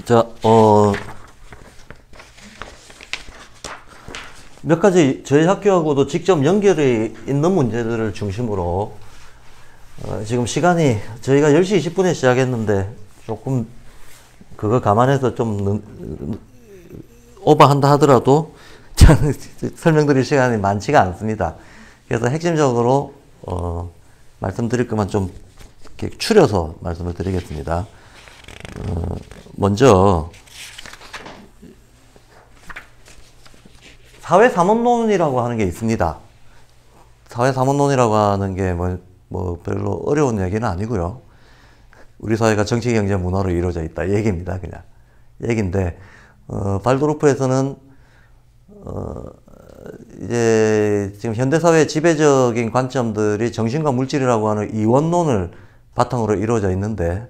자, 몇 가지 저희 학교하고도 직접 연결이 있는 문제들을 중심으로 지금 시간이 저희가 10시 20분에 시작했는데 조금 그거 감안해서 좀 오버한다 하더라도 설명드릴 시간이 많지가 않습니다. 그래서 핵심적으로 말씀드릴 것만 좀 이렇게 추려서 말씀을 드리겠습니다. 먼저 사회사문론이라고 하는 게 있습니다. 사회사문론이라고 하는 게 뭐 별로 어려운 얘기는 아니고요. 우리 사회가 정치, 경제, 문화로 이루어져 있다 이 얘기입니다. 그냥 얘기인데 발도르프에서는 이제 지금 현대사회의 지배적인 관점들이 정신과 물질이라고 하는 이원론을 바탕으로 이루어져 있는데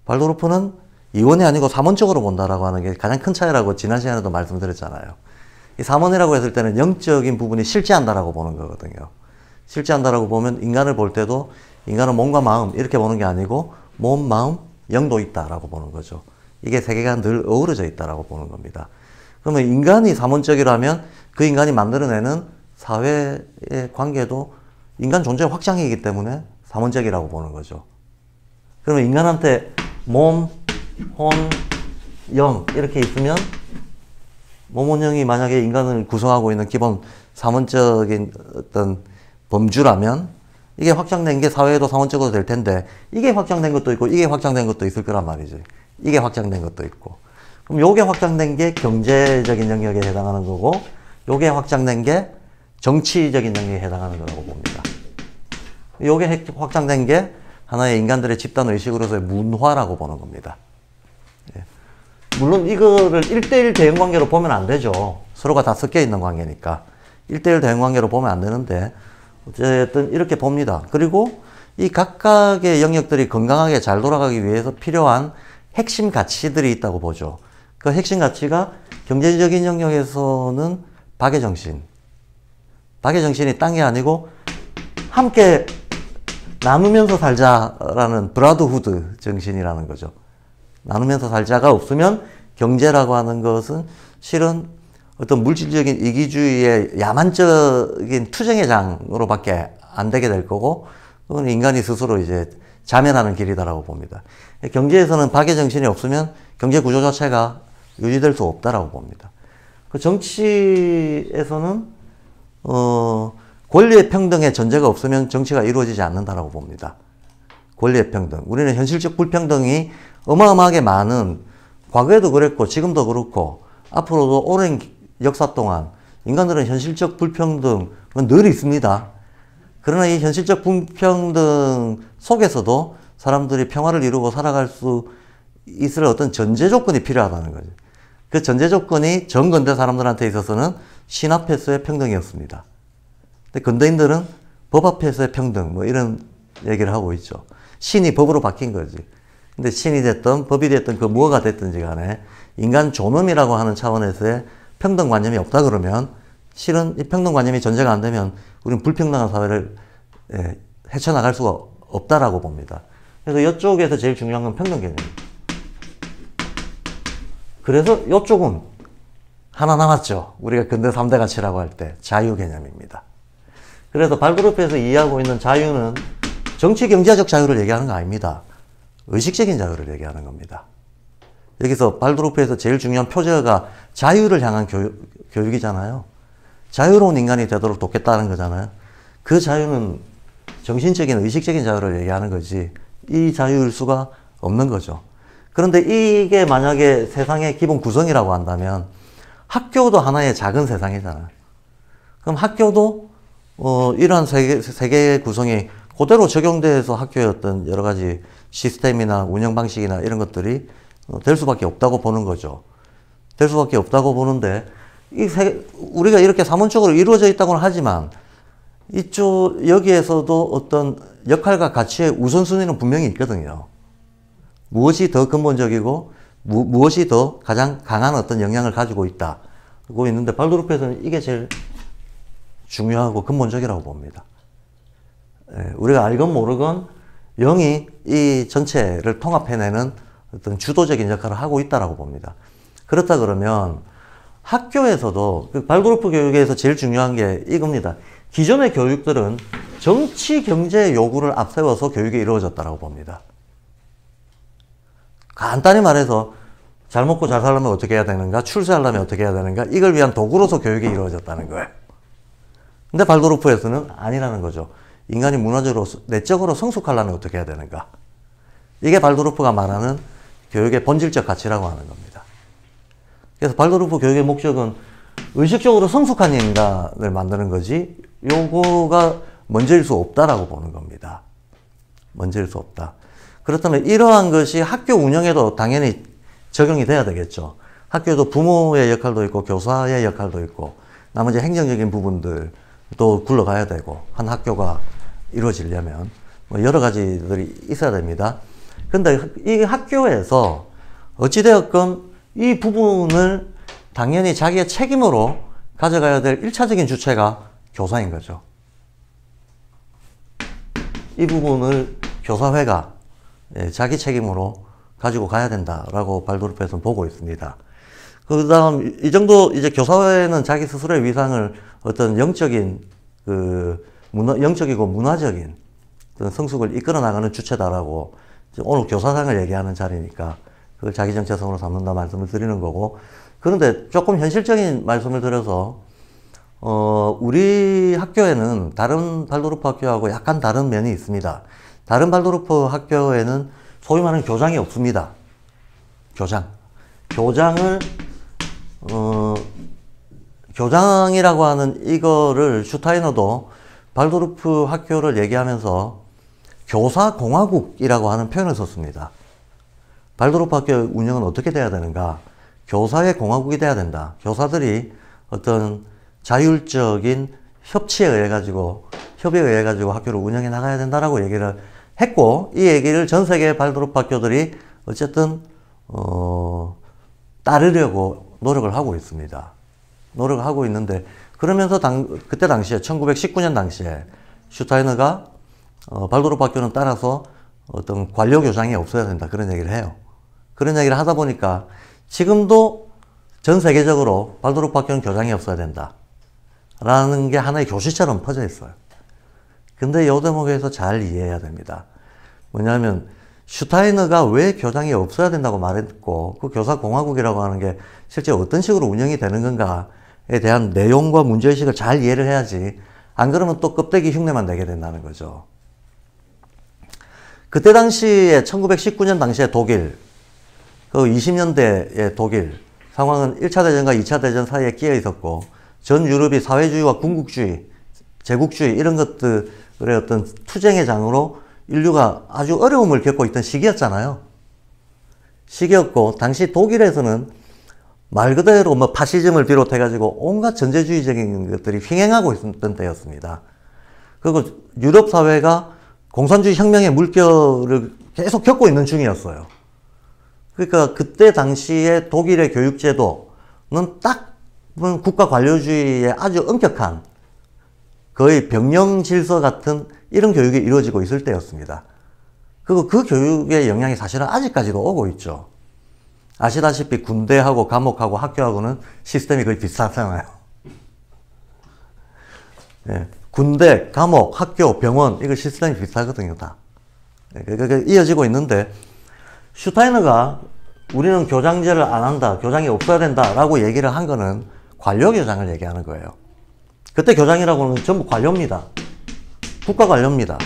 발도르프는 이원이 아니고 삼원적으로 본다라고 하는 게 가장 큰 차이라고 지난 시간에도 말씀드렸잖아요. 이 삼원이라고 했을 때는 영적인 부분이 실제한다라고 보는 거거든요. 실제한다라고 보면 인간을 볼 때도 인간은 몸과 마음 이렇게 보는 게 아니고 몸, 마음, 영도 있다라고 보는 거죠. 이게 세 개가 늘 어우러져 있다라고 보는 겁니다. 그러면 인간이 삼원적이라면 그 인간이 만들어내는 사회의 관계도 인간 존재 확장이기 때문에 삼원적이라고 보는 거죠. 그러면 인간한테 몸, 혼, 영 이렇게 있으면 몸, 혼, 영이 만약에 인간을 구성하고 있는 기본 삼원적인 어떤 범주라면 이게 확장된 게 사회에도 삼원적으로 될 텐데 이게 확장된 것도 있고 이게 확장된 것도 있을 거란 말이지. 이게 확장된 것도 있고. 그럼 요게 확장된 게 경제적인 영역에 해당하는 거고 요게 확장된 게 정치적인 영역에 해당하는 거라고 봅니다. 요게 확장된 게 하나의 인간들의 집단 의식으로서의 문화라고 보는 겁니다. 예. 물론 이거를 1대1 대응 관계로 보면 안 되죠. 서로가 다 섞여 있는 관계니까. 1대1 대응 관계로 보면 안 되는데 어쨌든 이렇게 봅니다. 그리고 이 각각의 영역들이 건강하게 잘 돌아가기 위해서 필요한 핵심 가치들이 있다고 보죠. 그 핵심 가치가 경제적인 영역에서는 박애정신. 박애정신이 딴 게 아니고 함께 나누면서 살자라는 브라더후드 정신이라는 거죠. 나누면서 살자가 없으면 경제라고 하는 것은 실은 어떤 물질적인 이기주의의 야만적인 투쟁의 장으로밖에 안 되게 될 거고, 그건 인간이 스스로 이제 자멸하는 길이다라고 봅니다. 경제에서는 박애정신이 없으면 경제 구조 자체가 유지될 수 없다라고 봅니다. 그 정치에서는 권리의 평등의 전제가 없으면 정치가 이루어지지 않는다라고 봅니다. 권리의 평등. 우리는 현실적 불평등이 어마어마하게 많은, 과거에도 그랬고 지금도 그렇고 앞으로도 오랜 역사 동안 인간들은 현실적 불평등은 늘 있습니다. 그러나 이 현실적 불평등 속에서도 사람들이 평화를 이루고 살아갈 수 있을 어떤 전제 조건이 필요하다는 거죠. 그 전제 조건이 전근대 사람들한테 있어서는 신 앞에서의 평등이었습니다. 근데 근대인들은 법 앞에서의 평등, 뭐 이런 얘기를 하고 있죠. 신이 법으로 바뀐 거지. 근데 신이 됐든 법이 됐든 그 무엇가 됐든지 간에 인간 존엄이라고 하는 차원에서의 평등관념이 없다 그러면 실은 이 평등관념이 전제가 안 되면 우리는 불평등한 사회를 헤쳐나갈 수가 없다라고 봅니다. 그래서 이쪽에서 제일 중요한 건 평등 개념입니다. 그래서 이쪽은 하나 남았죠. 우리가 근대 3대 가치라고 할 때 자유 개념입니다. 그래서 발그룹에서 이해하고 있는 자유는 정치 경제적 자유를 얘기하는 거 아닙니다. 의식적인 자유를 얘기하는 겁니다. 여기서 발도르프에서 제일 중요한 표제가 자유를 향한 교육이잖아요. 자유로운 인간이 되도록 돕겠다는 거잖아요. 그 자유는 정신적인 의식적인 자유를 얘기하는 거지 이 자유일 수가 없는 거죠. 그런데 이게 만약에 세상의 기본 구성이라고 한다면 학교도 하나의 작은 세상이잖아요. 그럼 학교도 이러한 세계의 구성이 그대로 적용돼서 학교의 어떤 여러 가지 시스템이나 운영 방식이나 이런 것들이 될 수밖에 없다고 보는 거죠. 될 수밖에 없다고 보는데 우리가 이렇게 삼원적으로 이루어져 있다고는 하지만 여기에서도 어떤 역할과 가치의 우선순위는 분명히 있거든요. 무엇이 더 근본적이고 무엇이 더 가장 강한 어떤 영향을 가지고 있다고 있는데 발도르프에서는 이게 제일 중요하고 근본적이라고 봅니다. 우리가 알건 모르건 영이 이 전체를 통합해내는 어떤 주도적인 역할을 하고 있다라고 봅니다. 그렇다 그러면 학교에서도 그 발도르프 교육에서 제일 중요한 게 이겁니다. 기존의 교육들은 정치, 경제 요구를 앞세워서 교육이 이루어졌다고 봅니다. 간단히 말해서 잘 먹고 잘 살려면 어떻게 해야 되는가, 출세하려면 어떻게 해야 되는가, 이걸 위한 도구로서 교육이 이루어졌다는 거예요. 근데 발도르프에서는 아니라는 거죠. 인간이 문화적으로, 내적으로 성숙하려면 어떻게 해야 되는가. 이게 발도르프가 말하는 교육의 본질적 가치라고 하는 겁니다. 그래서 발도르프 교육의 목적은 의식적으로 성숙한 인간을 만드는 거지, 요거가 먼저일 수 없다라고 보는 겁니다. 먼저일 수 없다. 그렇다면 이러한 것이 학교 운영에도 당연히 적용이 돼야 되겠죠. 학교도 부모의 역할도 있고 교사의 역할도 있고 나머지 행정적인 부분들도 굴러가야 되고 한 학교가 이루어지려면 뭐 여러 가지들이 있어야 됩니다. 근데 이 학교에서 어찌되었건 이 부분을 당연히 자기의 책임으로 가져가야 될 1차적인 주체가 교사인 거죠. 이 부분을 교사회가 자기 책임으로 가지고 가야 된다라고 발도르프에서는 보고 있습니다. 그 다음, 이 정도 이제 교사회는 자기 스스로의 위상을 어떤 영적인, 영적이고 문화적인 어떤 성숙을 이끌어 나가는 주체다라고 오늘 교사상을 얘기하는 자리니까 그걸 자기 정체성으로 삼는다 말씀을 드리는 거고, 그런데 조금 현실적인 말씀을 드려서, 우리 학교에는 다른 발도르프 학교하고 약간 다른 면이 있습니다. 다른 발도르프 학교에는 소위 말하는 교장이 없습니다. 교장이라고 하는 이거를 슈타이너도 발도르프 학교를 얘기하면서 교사공화국이라고 하는 표현을 썼습니다. 발도르프 학교 운영은 어떻게 돼야 되는가? 교사의 공화국이 돼야 된다. 교사들이 어떤 자율적인 협의에 의해 가지고 학교를 운영해 나가야 된다라고 얘기를 했고, 이 얘기를 전 세계 발도르프 학교들이 어쨌든 따르려고 노력을 하고 있습니다. 노력을 하고 있는데, 그러면서 그때 당시에 1919년 당시에 슈타이너가 발도르프 학교는 따라서 어떤 관료 교장이 없어야 된다, 그런 얘기를 해요. 그런 얘기를 하다 보니까 지금도 전 세계적으로 발도르프 학교는 교장이 없어야 된다 라는 게 하나의 교시처럼 퍼져 있어요. 근데 이 대목에서 잘 이해해야 됩니다. 뭐냐면 슈타이너가 왜 교장이 없어야 된다고 말했고, 그 교사공화국이라고 하는 게 실제 어떤 식으로 운영이 되는 건가에 대한 내용과 문제의식을 잘 이해를 해야지, 안 그러면 또 껍데기 흉내만 내게 된다는 거죠. 그때 당시에 1919년 당시에 독일, 그 20년대의 독일 상황은 1차 대전과 2차 대전 사이에 끼어 있었고, 전 유럽이 사회주의와 군국주의, 제국주의 이런 것들의 어떤 투쟁의 장으로 인류가 아주 어려움을 겪고 있던 시기였잖아요. 시기였고, 당시 독일에서는 말 그대로 뭐 파시즘을 비롯해가지고 온갖 전제주의적인 것들이 횡행하고 있었던 때였습니다. 그리고 유럽 사회가 공산주의 혁명의 물결을 계속 겪고 있는 중이었어요. 그러니까 그때 당시에 독일의 교육제도는 딱 국가 관료주의의 아주 엄격한 거의 병영 질서 같은 이런 교육이 이루어지고 있을 때였습니다. 그리고 그 교육의 영향이 사실은 아직까지도 오고 있죠. 아시다시피 군대하고 감옥하고 학교하고는 시스템이 거의 비슷하잖아요. 네. 군대, 감옥, 학교, 병원, 이거 시스템이 비슷하거든요, 다. 이어지고 있는데, 슈타이너가 우리는 교장제를 안 한다, 교장이 없어야 된다 라고 얘기를 한 거는 관료교장을 얘기하는 거예요. 그때 교장이라고는 전부 관료입니다. 국가 관료입니다.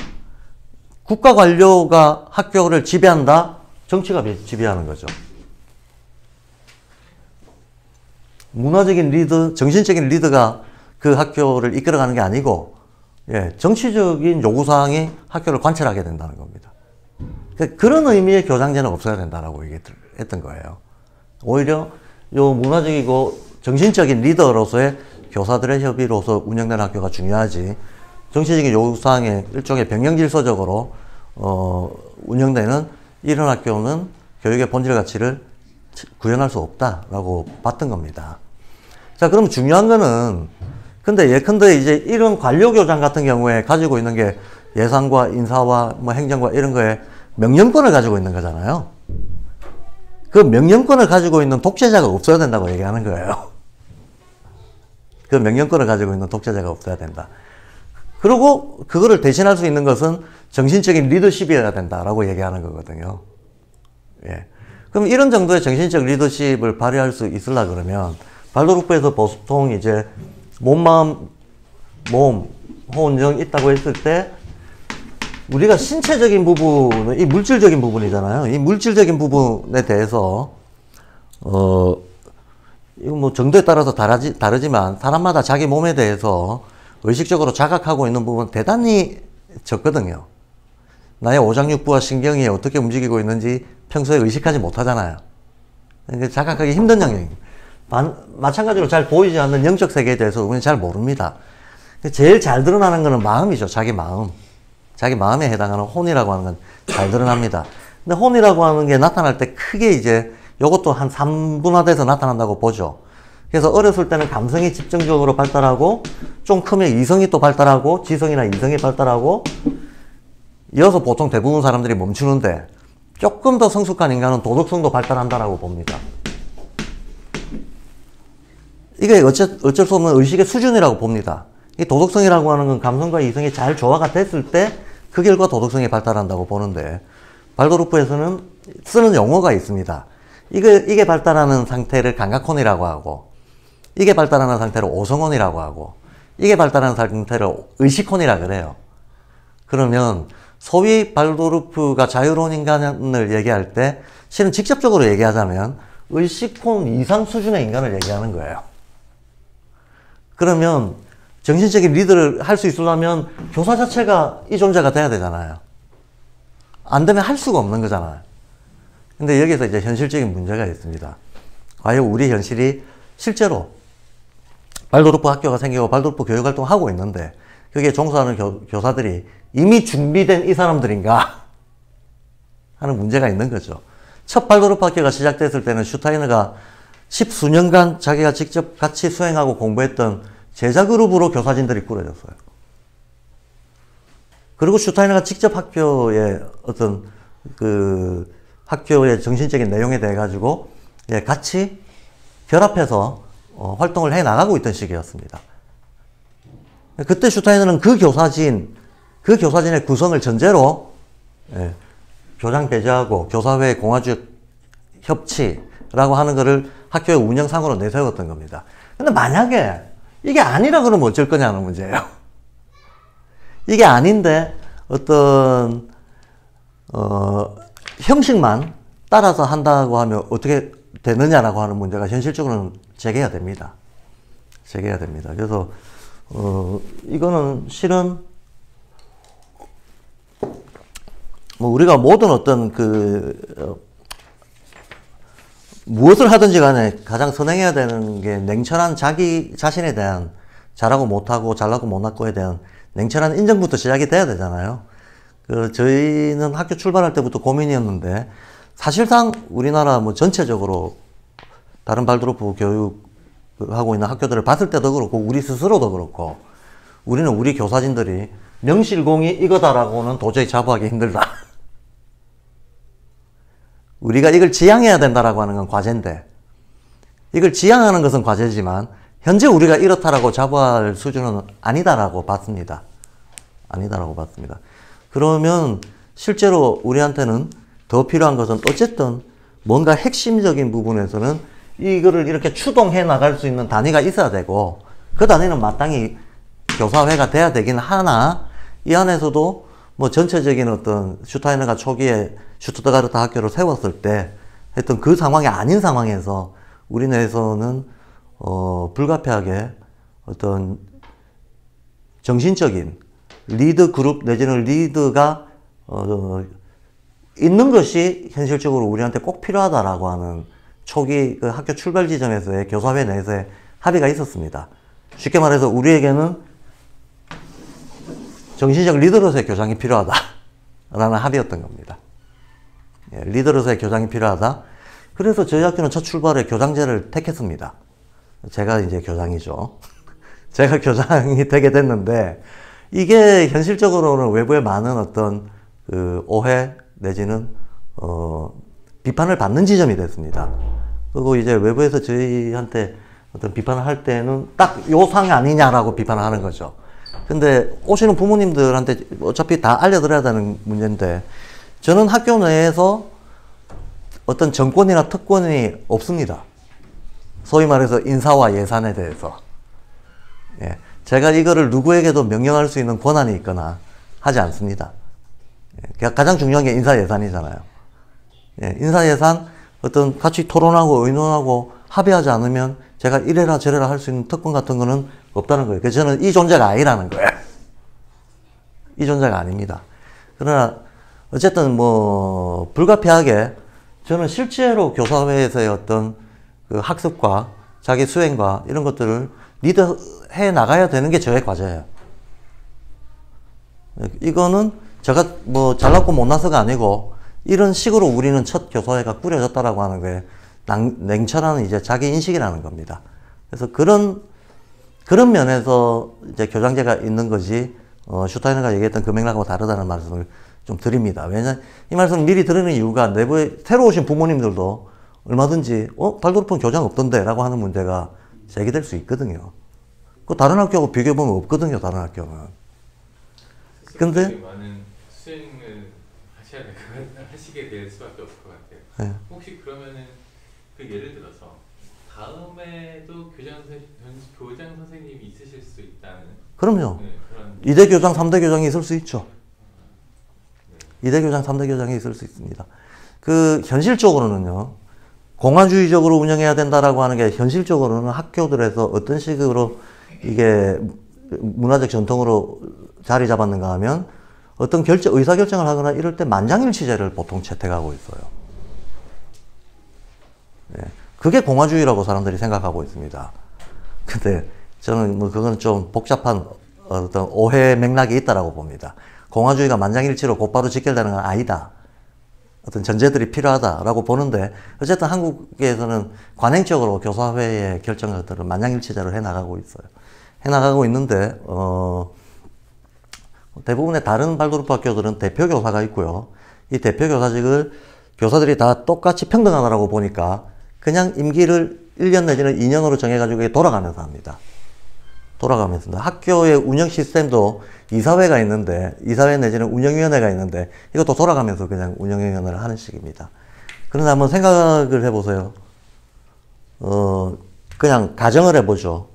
국가 관료가 학교를 지배한다? 정치가 지배하는 거죠. 문화적인 리더, 정신적인 리더가 그 학교를 이끌어가는 게 아니고, 정치적인 요구사항이 학교를 관철하게 된다는 겁니다. 그런 의미의 교장제는 없어야 된다라고 얘기했던 거예요. 오히려 요 문화적이고 정신적인 리더로서의 교사들의 협의로서 운영되는 학교가 중요하지, 정치적인 요구사항에 일종의 병영질서적으로 운영되는 이런 학교는 교육의 본질 가치를 구현할 수 없다라고 봤던 겁니다. 자, 그럼 중요한 거는, 근데 예컨대 이제 이런 관료교장 같은 경우에 가지고 있는 게 예산과 인사와 뭐 행정과 이런 거에 명령권을 가지고 있는 거잖아요. 그 명령권을 가지고 있는 독재자가 없어야 된다고 얘기하는 거예요. 그 명령권을 가지고 있는 독재자가 없어야 된다. 그리고 그거를 대신할 수 있는 것은 정신적인 리더십이어야 된다라고 얘기하는 거거든요. 예. 그럼 이런 정도의 정신적 리더십을 발휘할 수 있으려 그러면 발도르프에서 보통 이제 몸, 호운정 있다고 했을 때 우리가 신체적인 부분은 이 물질적인 부분이잖아요. 이 물질적인 부분에 대해서 이거 뭐 정도에 따라서 다르지만 사람마다 자기 몸에 대해서 의식적으로 자각하고 있는 부분은 대단히 적거든요. 나의 오장육부와 신경이 어떻게 움직이고 있는지 평소에 의식하지 못하잖아요. 그러니까 자각하기 힘든 영역입니다. 마찬가지로 잘 보이지 않는 영적 세계에 대해서 우리는 잘 모릅니다. 제일 잘 드러나는 것은 마음이죠. 자기 마음. 자기 마음에 해당하는 혼이라고 하는 건 잘 드러납니다. 근데 혼이라고 하는 게 나타날 때 크게 이제 이것도 한 3분화돼서 나타난다고 보죠. 그래서 어렸을 때는 감성이 집중적으로 발달하고 좀 크면 이성이 또 발달하고 지성이나 이성이 발달하고 이어서 보통 대부분 사람들이 멈추는데 조금 더 성숙한 인간은 도덕성도 발달한다라고 봅니다. 이게 어쩔 수 없는 의식의 수준이라고 봅니다. 이 도덕성이라고 하는 건 감성과 이성이 잘 조화가 됐을 때 그 결과 도덕성이 발달한다고 보는데 발도르프에서는 쓰는 용어가 있습니다. 이게 발달하는 상태를 감각혼이라고 하고 이게 발달하는 상태를 오성혼이라고 하고 이게 발달하는 상태를 의식혼이라 그래요. 그러면 소위 발도르프가 자유로운 인간을 얘기할 때 실은 직접적으로 얘기하자면 의식혼 이상 수준의 인간을 얘기하는 거예요. 그러면 정신적인 리더를 할 수 있으려면 교사 자체가 이 존재가 돼야 되잖아요. 안 되면 할 수가 없는 거잖아요. 근데 여기서 이제 현실적인 문제가 있습니다. 과연 우리 현실이 실제로 발도르프 학교가 생기고 발도르프 교육활동을 하고 있는데 거기에 종사하는 교사들이 이미 준비된 이 사람들인가 하는 문제가 있는 거죠. 첫 발도르프 학교가 시작됐을 때는 슈타이너가 10수년간 자기가 직접 같이 수행하고 공부했던 제자그룹으로 교사진들이 꾸려졌어요. 그리고 슈타이너가 직접 학교의 어떤 학교의 정신적인 내용에 대해 가지고 같이 결합해서 활동을 해 나가고 있던 시기였습니다. 그때 슈타이너는 그 교사진의 구성을 전제로 교장 배제하고 교사회 공화주의 협치라고 하는 것을 학교의 운영상으로 내세웠던 겁니다. 근데 만약에 이게 아니라 그러면 어쩔 거냐는 문제예요. 이게 아닌데 어떤 형식만 따라서 한다고 하면 어떻게 되느냐라고 하는 문제가 현실적으로는 제기해야 됩니다. 제기해야 됩니다. 그래서 이거는 실은 뭐 우리가 모든 어떤 무엇을 하든지 간에 가장 선행해야 되는 게 냉철한 자기 자신에 대한 잘하고 못하고 잘나고 못났고에 대한 냉철한 인정부터 시작이 돼야 되잖아요. 저희는 학교 출발할 때부터 고민이었는데 사실상 우리나라 뭐 전체적으로 다른 발도르프 교육하고 있는 학교들을 봤을 때도 그렇고 우리 스스로도 그렇고 우리는 우리 교사진들이 명실공히 이거다라고는 도저히 자부하기 힘들다. 우리가 이걸 지향해야 된다라고 하는 건 과제인데 이걸 지향하는 것은 과제지만 현재 우리가 이렇다라고 자부할 수준은 아니다라고 봤습니다. 아니다라고 봤습니다. 그러면 실제로 우리한테는 더 필요한 것은 어쨌든 뭔가 핵심적인 부분에서는 이거를 이렇게 추동해 나갈 수 있는 단위가 있어야 되고 그 단위는 마땅히 교사회가 돼야 되긴 하나 이 안에서도 뭐 전체적인 어떤 슈타이너가 초기에 슈투트가르트 학교를 세웠을 때 했던 그 상황이 아닌 상황에서 우리나라에서는 불가피하게 어떤 정신적인 리드 그룹 내지는 리드가 있는 것이 현실적으로 우리한테 꼭 필요하다라고 하는 초기 그 학교 출발 지점에서의 교사회 내에서의 합의가 있었습니다. 쉽게 말해서 우리에게는 정신적 리더로서의 교장이 필요하다라는 합의였던 겁니다. 리더로서의 교장이 필요하다. 그래서 저희 학교는 첫 출발에 교장제를 택했습니다. 제가 이제 교장이죠. 제가 교장이 되게 됐는데 이게 현실적으로는 외부의 많은 어떤 오해 내지는 비판을 받는 지점이 됐습니다. 그리고 이제 외부에서 저희한테 어떤 비판을 할 때는 딱 요 상 아니냐라고 비판을 하는 거죠. 근데 오시는 부모님들한테 어차피 다 알려드려야 되는 문제인데, 저는 학교 내에서 어떤 정권이나 특권이 없습니다. 소위 말해서 인사와 예산에 대해서. 예. 제가 이거를 누구에게도 명령할 수 있는 권한이 있거나 하지 않습니다. 예. 가장 중요한 게 인사 예산이잖아요. 예. 인사 예산 어떤 같이 토론하고 의논하고 합의하지 않으면 제가 이래라 저래라 할 수 있는 특권 같은 거는 없다는 거예요. 그래서 저는 이 존재가 아니라는 거예요. 이 존재가 아닙니다. 그러나 어쨌든 뭐 불가피하게 저는 실제로 교사회에서의 어떤 그 학습과 자기 수행과 이런 것들을 리드해 나가야 되는 게 저의 과제예요. 이거는 제가 뭐 잘났고 못나서가 아니고 이런 식으로 우리는 첫 교사회가 꾸려졌다라고 하는 게 냉철한 이제 자기 인식이라는 겁니다. 그래서 그런 면에서 이제 교장제가 있는 거지, 슈타이너가 얘기했던 그 맥락하고 다르다는 말씀을 좀 드립니다. 왜냐면 이 말씀을 미리 드리는 이유가 내부에 새로 오신 부모님들도 얼마든지, 발도르프는 교장 없던데 라고 하는 문제가 제기될 수 있거든요. 그 다른 학교하고 비교해보면 없거든요, 다른 학교는. 근데 많은 수행을 하시게 될 수밖에 없을 것 같아요. 네. 혹시 그러면은 그 예를 들어서 다음에도 교장 선생님이 있으실 수 있다는? 그럼요. 네, 그런 2대 교장, 3대 교장이 있을 수 있죠. 2대 교장, 3대 교장이 있을 수 있습니다. 그 현실적으로는요, 공화주의적으로 운영해야 된다라고 하는 게 현실적으로는 학교들에서 어떤 식으로 이게 문화적 전통으로 자리 잡았는가 하면 어떤 의사결정을 하거나 이럴 때 만장일치제를 보통 채택하고 있어요. 네. 그게 공화주의라고 사람들이 생각하고 있습니다. 근데 저는 뭐 그건 좀 복잡한 어떤 오해 맥락이 있다라고 봅니다. 공화주의가 만장일치로 곧바로 직결되는 건 아니다. 어떤 전제들이 필요하다라고 보는데, 어쨌든 한국에서는 관행적으로 교사회의 결정들을 만장일치제로 해나가고 있어요. 해나가고 있는데, 대부분의 다른 발도르프 학교들은 대표교사가 있고요. 이 대표교사직을 교사들이 다 똑같이 평등하다라고 보니까 그냥 임기를 1년 내지는 2년으로 정해가지고 돌아가면서 합니다. 돌아가면서. 학교의 운영 시스템도 이사회가 있는데, 이사회 내지는 운영위원회가 있는데, 이것도 돌아가면서 그냥 운영위원회를 하는 식입니다. 그런데 한번 생각을 해보세요. 그냥 가정을 해보죠.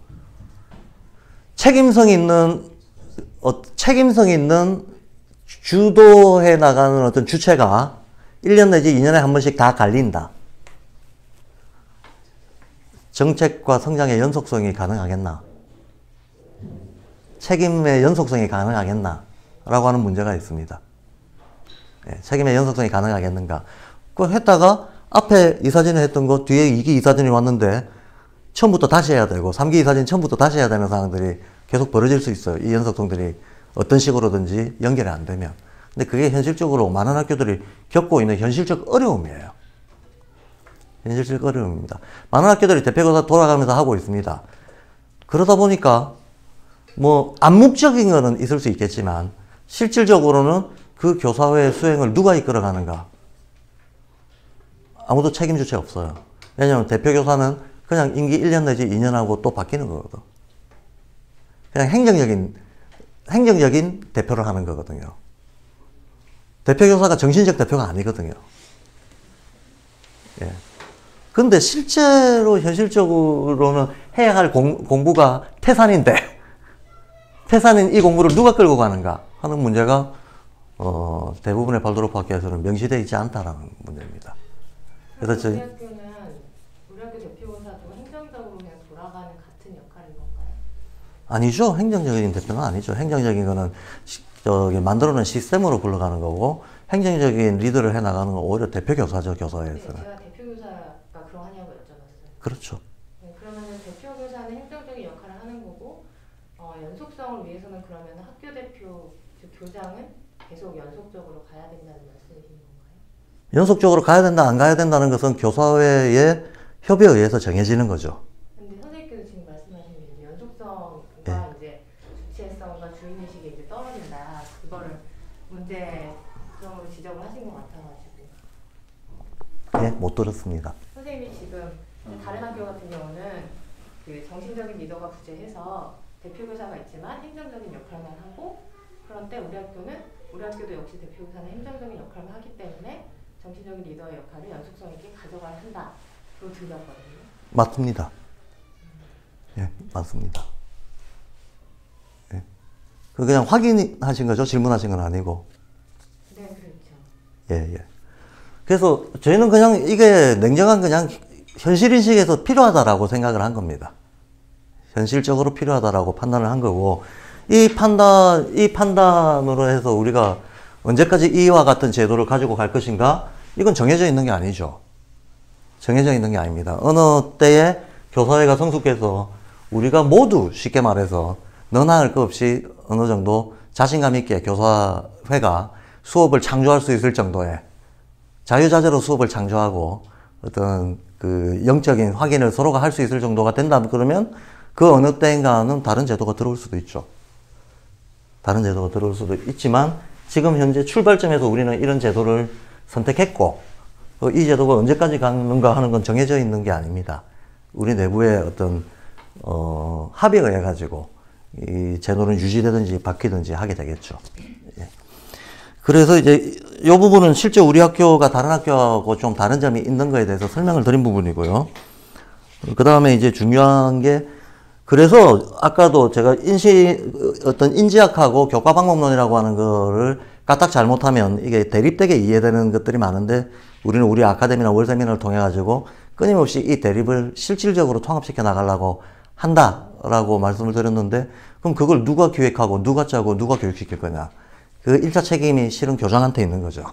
책임성 있는 주도해 나가는 어떤 주체가 1년 내지 2년에 한 번씩 다 갈린다. 정책과 성장의 연속성이 가능하겠나? 책임의 연속성이 가능하겠나? 라고 하는 문제가 있습니다. 네, 책임의 연속성이 가능하겠는가? 그거 했다가 앞에 이사진을 했던 거 뒤에 2기 이사진이 왔는데 처음부터 다시 해야 되고 3기 이사진 처음부터 다시 해야 되는 상황들이 계속 벌어질 수 있어요. 이 연속성들이 어떤 식으로든지 연결이 안 되면. 근데 그게 현실적으로 많은 학교들이 겪고 있는 현실적 어려움이에요. 현실적 어려움입니다. 많은 학교들이 대표교사 돌아가면서 하고 있습니다. 그러다 보니까 뭐 암묵적인 거는 있을 수 있겠지만 실질적으로는 그 교사회의 수행을 누가 이끌어가는가? 아무도 책임 주체 없어요. 왜냐하면 대표교사는 그냥 임기 1년 내지 2년 하고 또 바뀌는 거거든. 그냥 행정적인 대표를 하는 거거든요. 대표교사가 정신적 대표가 아니거든요. 예. 근데 실제로 현실적으로는 해야 할 공부가 태산인데 태산인 이 공부를 누가 끌고 가는가 하는 문제가 대부분의 발도르프 학교에서는 명시되어 있지 않다라는 문제입니다. 그래서 우리 학교 대표교사도 행정적으로 그냥 돌아가는 같은 역할인 건가요? 아니죠. 행정적인 대표는 아니죠. 행정적인 거는 만들어놓은 시스템으로 굴러가는 거고 행정적인 리드를 해나가는 건 오히려 대표교사죠. 교사에서는. 네, 제가 대표교사가 그러하냐고 여쭤봤어요. 그렇죠. 네, 그러면 대표교사는 행정적인 역할을 하는 거고 연속성을 위해서는 그러면 학교 대표, 즉 교장은 계속 연속적으로 가야 된다는 말씀이신 건가요? 연속적으로 가야 된다, 안 가야 된다는 것은 교사회의 협의에 의해서 정해지는 거죠. 근데 선생님께서 지금 말씀하신 게 연속성과 네. 이제 주체성과 주인의식이 이제 떨어진다. 그거를 문제점으로 지적을 하신 것 같아가지고. 예? 못 들었습니다. 선생님이 지금 다른 학교 같은 경우는 그 정신적인 리더가 부재해서 대표 교사가 있지만 행정적인 역할만 하고, 그런데 우리 학교도 역시 대표 교사는 행정적인 역할을 하기 때문에 정신적인 리더의 역할을 연속성 있게 가져가야 한다. 그거 들렸거든요. 맞습니다. 예, 맞습니다. 예. 그 그냥 확인하신 거죠? 질문하신 건 아니고. 네, 그렇죠. 예, 예. 그래서 저희는 그냥 이게 냉정한 그냥 현실인식에서 필요하다라고 생각을 한 겁니다. 현실적으로 필요하다라고 판단을 한 거고, 이 판단으로 해서 우리가 언제까지 이와 같은 제도를 가지고 갈 것인가? 이건 정해져 있는 게 아니죠. 정해져 있는 게 아닙니다. 어느 때에 교사회가 성숙해서 우리가 모두 쉽게 말해서 너나 할 것 없이 어느 정도 자신감 있게 교사회가 수업을 창조할 수 있을 정도의 자유자재로 수업을 창조하고 어떤 그 영적인 확인을 서로가 할 수 있을 정도가 된다 그러면 그 어느 때인가는 다른 제도가 들어올 수도 있죠. 다른 제도가 들어올 수도 있지만 지금 현재 출발점에서 우리는 이런 제도를 선택했고 이 제도가 언제까지 가는가 하는 건 정해져 있는 게 아닙니다. 우리 내부의 어떤 합의에 의해 가지고 이 제도는 유지되든지 바뀌든지 하게 되겠죠. 예. 그래서 이제 이 부분은 실제 우리 학교가 다른 학교하고 좀 다른 점이 있는 거에 대해서 설명을 드린 부분이고요. 그 다음에 이제 중요한 게, 그래서 아까도 제가 어떤 인지학하고 교과 방법론이라고 하는 거를 까딱 잘못하면 이게 대립되게 이해되는 것들이 많은데, 우리는 우리 아카데미나 월세미나를 통해 가지고 끊임없이 이 대립을 실질적으로 통합시켜 나가려고 한다라고 말씀을 드렸는데, 그럼 그걸 누가 기획하고 누가 짜고 누가 교육시킬 거냐? 그 1차 책임이 실은 교장한테 있는 거죠.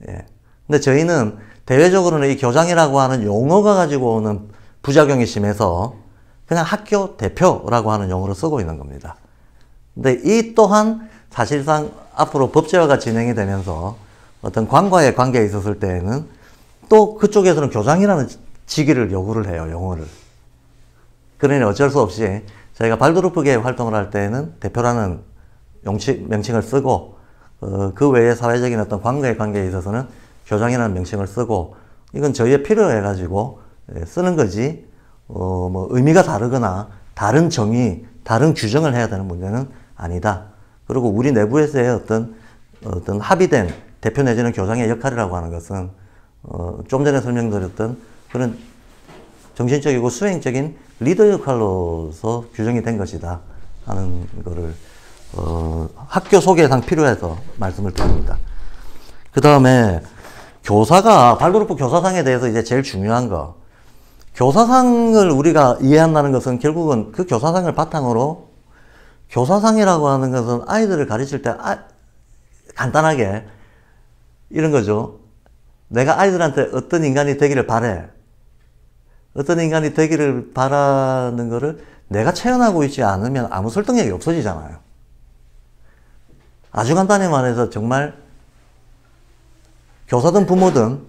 예. 근데 저희는 대외적으로는 이 교장이라고 하는 용어가 가지고 오는 부작용이 심해서 그냥 학교 대표라고 하는 용어를 쓰고 있는 겁니다. 근데 이 또한 사실상 앞으로 법제화가 진행이 되면서 어떤 관과의 관계에 있었을 때에는 또 그쪽에서는 교장이라는 직위를 요구를 해요, 용어를. 그러니 어쩔 수 없이 저희가 발도르프계 활동을 할 때는 대표라는 명칭을 쓰고, 그 외에 사회적인 어떤 관계의 관계에 있어서는 교장이라는 명칭을 쓰고, 이건 저희의 필요해 가지고 쓰는 거지, 뭐 의미가 다르거나 다른 정의, 다른 규정을 해야 되는 문제는 아니다. 그리고 우리 내부에서의 어떤 합의된 대표 내지는 교장의 역할이라고 하는 것은 좀 전에 설명드렸던 그런 정신적이고 수행적인 리더 역할로서 규정이 된 것이다 하는 거를 학교 소개상 필요해서 말씀을 드립니다. 그 다음에 교사가 발도르프 교사상에 대해서 이제 제일 중요한 거, 교사상을 우리가 이해한다는 것은 결국은 그 교사상을 바탕으로, 교사상이라고 하는 것은 아이들을 가르칠 때 간단하게 이런 거죠. 내가 아이들한테 어떤 인간이 되기를 바래. 어떤 인간이 되기를 바라는 거를 내가 체현하고 있지 않으면 아무 설득력이 없어지잖아요. 아주 간단히 말해서 정말 교사든 부모든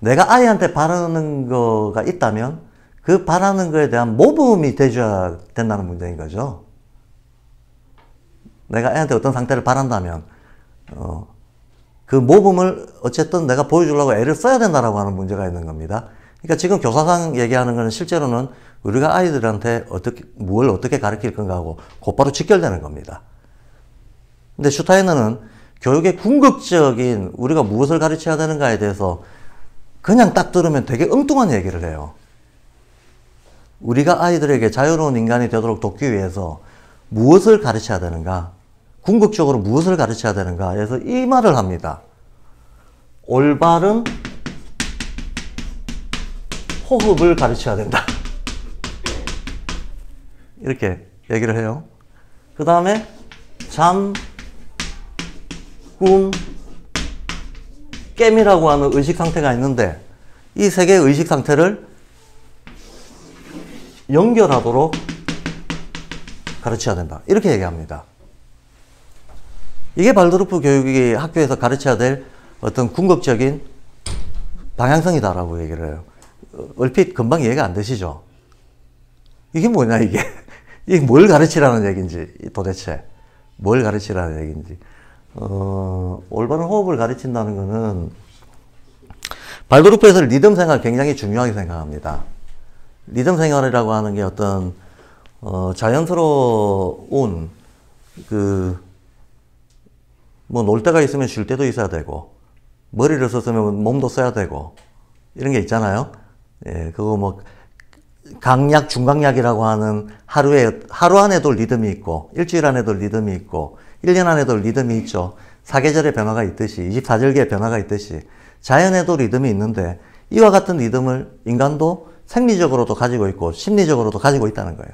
내가 아이한테 바라는 거가 있다면 그 바라는 거에 대한 모범이 돼줘야 된다는 문제인 거죠. 내가 애한테 어떤 상태를 바란다면 그 모범을 어쨌든 내가 보여주려고 애를 써야 된다라고 하는 문제가 있는 겁니다. 그러니까 지금 교사상 얘기하는 거는 실제로는 우리가 아이들한테 뭘 어떻게 가르칠 건가 하고 곧바로 직결되는 겁니다. 근데 슈타이너는 교육의 궁극적인 우리가 무엇을 가르쳐야 되는가에 대해서 그냥 딱 들으면 되게 엉뚱한 얘기를 해요. 우리가 아이들에게 자유로운 인간이 되도록 돕기 위해서 무엇을 가르쳐야 되는가? 궁극적으로 무엇을 가르쳐야 되는가? 해서 이 말을 합니다. 올바른 호흡을 가르쳐야 된다. 이렇게 얘기를 해요. 그 다음에 잠, 꿈, 깨미라고 하는 의식 상태가 있는데 이 세 개의 의식 상태를 연결하도록 가르쳐야 된다. 이렇게 얘기합니다. 이게 발도르프 교육이 학교에서 가르쳐야 될 어떤 궁극적인 방향성이다라고 얘기를 해요. 얼핏 금방 이해가 안 되시죠? 이게 뭐냐, 이게. 이게 뭘 가르치라는 얘기인지, 도대체. 뭘 가르치라는 얘기인지. 올바른 호흡을 가르친다는 거는 발도르프에서 리듬 생활 굉장히 중요하게 생각합니다. 리듬 생활이라고 하는 게 어떤 자연스러운 뭐 놀 때가 있으면 쉴 때도 있어야 되고 머리를 썼으면 몸도 써야 되고 이런 게 있잖아요. 예, 그거 뭐 강약, 중강약이라고 하는 하루 안에도 리듬이 있고 일주일 안에도 리듬이 있고 1년 안에도 리듬이 있죠. 사계절의 변화가 있듯이 24절기의 변화가 있듯이 자연에도 리듬이 있는데 이와 같은 리듬을 인간도 생리적으로도 가지고 있고 심리적으로도 가지고 있다는 거예요.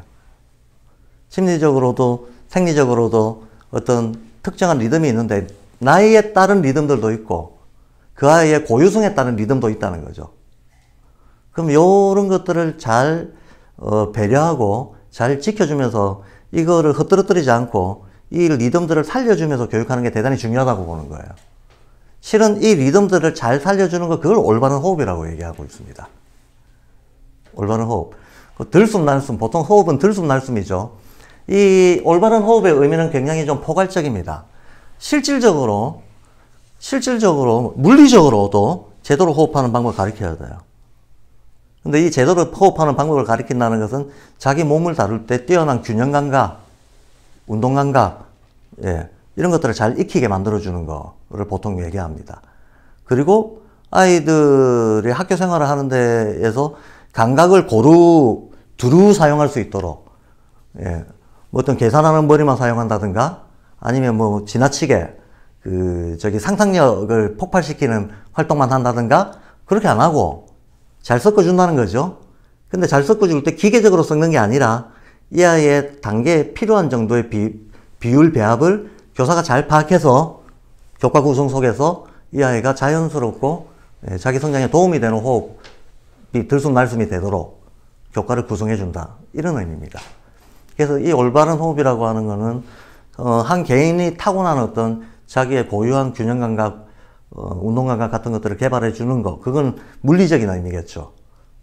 심리적으로도 생리적으로도 어떤 특정한 리듬이 있는데 나이에 따른 리듬들도 있고 그 아이의 고유성에 따른 리듬도 있다는 거죠. 그럼 이런 것들을 잘 배려하고 잘 지켜주면서 이거를 흩뜨러뜨리지 않고 이 리듬들을 살려주면서 교육하는 게 대단히 중요하다고 보는 거예요. 실은 이 리듬들을 잘 살려주는 거 그걸 올바른 호흡이라고 얘기하고 있습니다. 올바른 호흡. 들숨 날숨, 보통 호흡은 들숨 날숨이죠. 이 올바른 호흡의 의미는 굉장히 좀 포괄적입니다. 실질적으로 물리적으로도 제대로 호흡하는 방법을 가르쳐야 돼요. 근데 이 제대로 호흡하는 방법을 가르친다는 것은 자기 몸을 다룰 때 뛰어난 균형 감각, 운동 감각, 예, 이런 것들을 잘 익히게 만들어주는 거를 보통 얘기합니다. 그리고 아이들이 학교 생활을 하는 데에서 감각을 두루 사용할 수 있도록, 예, 뭐 어떤 계산하는 머리만 사용한다든가 아니면 뭐 지나치게 상상력을 폭발시키는 활동만 한다든가 그렇게 안 하고 잘 섞어준다는 거죠. 근데 잘 섞어줄 때 기계적으로 섞는 게 아니라 이 아이의 단계에 필요한 정도의 비율 배합을 교사가 잘 파악해서 교과 구성 속에서 이 아이가 자연스럽고 자기 성장에 도움이 되는 호흡이 들숨 날숨이 되도록 교과를 구성해준다. 이런 의미입니다. 그래서 이 올바른 호흡이라고 하는 거는 한 개인이 타고난 어떤 자기의 고유한 균형 감각, 운동 감각 같은 것들을 개발해 주는 거, 그건 물리적인 의미겠죠.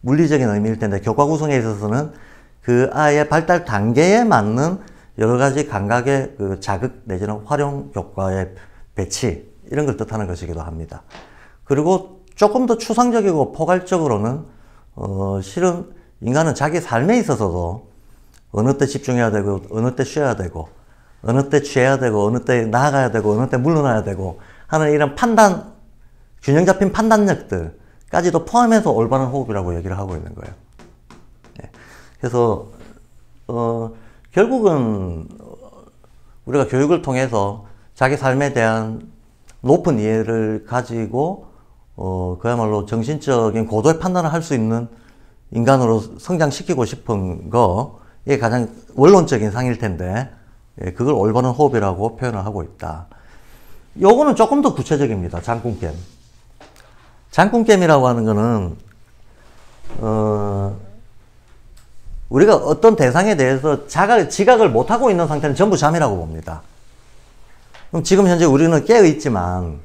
물리적인 의미일 텐데 교과 구성에 있어서는 그 아이의 발달 단계에 맞는 여러 가지 감각의 그 자극 내지는 활용 효과의 배치, 이런 걸 뜻하는 것이기도 합니다. 그리고 조금 더 추상적이고 포괄적으로는 실은 인간은 자기 삶에 있어서도 어느 때 집중해야 되고 어느 때 쉬어야 되고 어느 때 취해야 되고 어느 때 나아가야 되고 어느 때 물러나야 되고 하는 이런 균형 잡힌 판단력들까지도 포함해서 올바른 호흡이라고 얘기를 하고 있는 거예요. 네. 그래서 결국은 우리가 교육을 통해서 자기 삶에 대한 높은 이해를 가지고 그야말로 정신적인 고도의 판단을 할 수 있는 인간으로 성장시키고 싶은 거, 이게 가장 원론적인 상일 텐데 그걸 올바른 호흡이라고 표현을 하고 있다. 요거는 조금 더 구체적입니다. 장군겜. 장군겜이라고 하는 거는 우리가 어떤 대상에 대해서 지각을 못하고 있는 상태는 전부 잠이라고 봅니다. 그럼 지금 현재 우리는 깨어있지만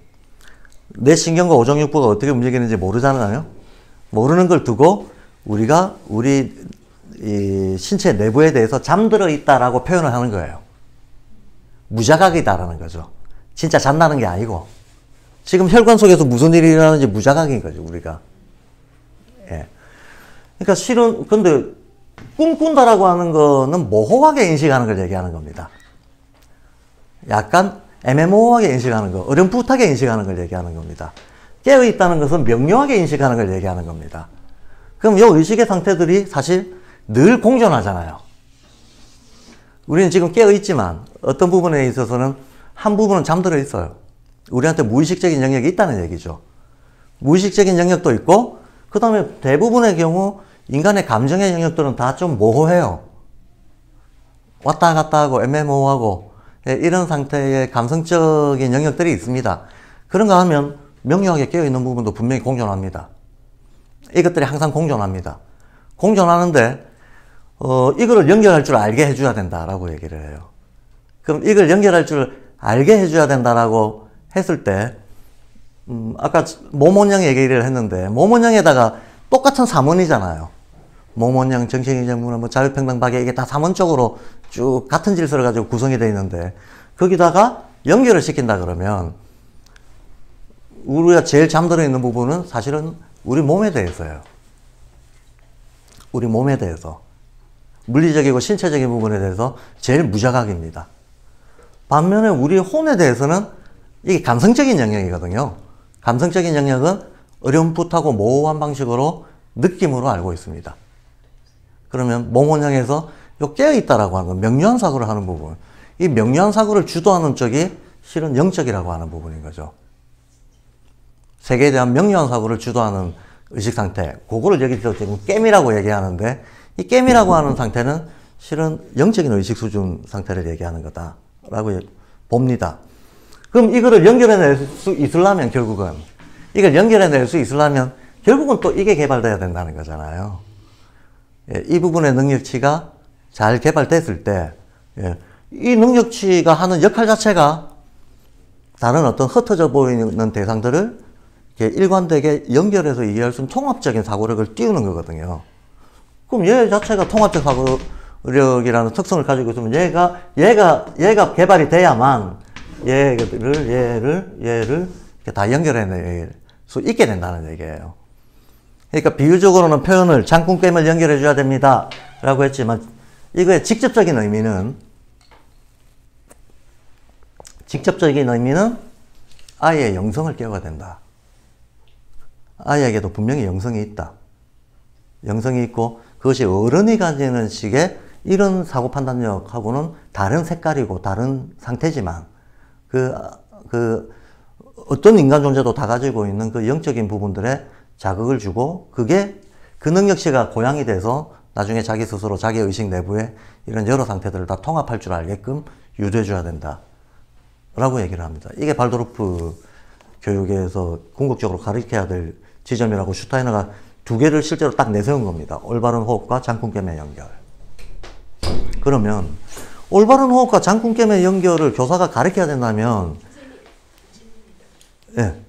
내 신경과 오정육부가 어떻게 움직이는지 모르잖아요. 모르는 걸 두고 우리가 우리 이 신체 내부에 대해서 잠들어 있다라고 표현을 하는 거예요. 무자각이다라는 거죠. 진짜 잔다는 게 아니고 지금 혈관 속에서 무슨 일이 일어나는지 무자각인 거죠, 우리가. 예. 그러니까 실은 근데 꿈꾼다라고 하는 거는 모호하게 인식하는 걸 얘기하는 겁니다. 약간 애매모호하게 인식하는 거, 어렴풋하게 인식하는 걸 얘기하는 겁니다. 깨어있다는 것은 명료하게 인식하는 걸 얘기하는 겁니다. 그럼 이 의식의 상태들이 사실 늘 공존하잖아요. 우리는 지금 깨어있지만 어떤 부분에 있어서는 한 부분은 잠들어 있어요. 우리한테 무의식적인 영역이 있다는 얘기죠. 무의식적인 영역도 있고 그 다음에 대부분의 경우 인간의 감정의 영역들은 다 좀 모호해요. 왔다 갔다 하고 애매모호하고 이런 상태의 감성적인 영역들이 있습니다. 그런가 하면 명료하게 깨어있는 부분도 분명히 공존합니다. 이것들이 항상 공존합니다. 공존하는데 이거를 연결할 줄 알게 해줘야 된다라고 얘기를 해요. 그럼 이걸 연결할 줄 알게 해줘야 된다라고 했을 때 아까 모몬형 얘기를 했는데 모몬형에다가 똑같은 삼원이잖아요. 모몬형, 정신이정문, 뭐 자유평등, 박애 이게 다 삼원적으로 쭉 같은 질서를 가지고 구성이 되어 있는데 거기다가 연결을 시킨다 그러면 우리가 제일 잠들어 있는 부분은 사실은 우리 몸에 대해서예요. 우리 몸에 대해서. 물리적이고 신체적인 부분에 대해서 제일 무자각입니다. 반면에 우리 혼에 대해서는 이게 감성적인 영역이거든요. 감성적인 영역은 어렴풋하고 모호한 방식으로 느낌으로 알고 있습니다. 그러면 몸원형에서 요 깨어있다라고 하는 건 명료한 사고를 하는 부분. 이 명료한 사고를 주도하는 쪽이 실은 영적이라고 하는 부분인 거죠. 세계에 대한 명료한 사고를 주도하는 의식 상태. 그거를 여기서 지금 깨미라고 얘기하는데 이 깨미라고 하는 상태는 실은 영적인 의식 수준 상태를 얘기하는 거다라고 봅니다. 그럼 이거를 연결해낼 수 있으려면 결국은 이걸 연결해낼 수 있으려면 결국은 또 이게 개발돼야 된다는 거잖아요. 예, 이 부분의 능력치가 잘 개발됐을 때, 예, 이 능력치가 하는 역할 자체가 다른 어떤 흩어져 보이는 대상들을 일관되게 연결해서 이해할 수 있는 통합적인 사고력을 띄우는 거거든요. 그럼 얘 자체가 통합적 사고력이라는 특성을 가지고 있으면 얘가 개발이 돼야만 얘를 이렇게 다 연결해낼 수 있게 된다는 얘기예요. 그러니까 비유적으로는 표현을 장군괭을 연결해 줘야 됩니다 라고 했지만 이거의 직접적인 의미는 아이의 영성을 깨워야 된다. 아이에게도 분명히 영성이 있다. 영성이 있고 그것이 어른이 가지는 식의 이런 사고 판단력하고는 다른 색깔이고 다른 상태지만 어떤 인간 존재도 다 가지고 있는 그 영적인 부분들에 자극을 주고 그게 그 능력치가 고양이 돼서 나중에 자기 스스로 자기 의식 내부에 이런 여러 상태들을 다 통합할 줄 알게끔 유도해 줘야 된다 라고 얘기를 합니다. 이게 발도르프 교육에서 궁극적으로 가르쳐야 될 지점이라고 슈타이너가 두 개를 실제로 딱 내세운 겁니다. 올바른 호흡과 장군괭의 연결. 그러면 올바른 호흡과 장군괭의 연결을 교사가 가르쳐야 된다면 예. 네,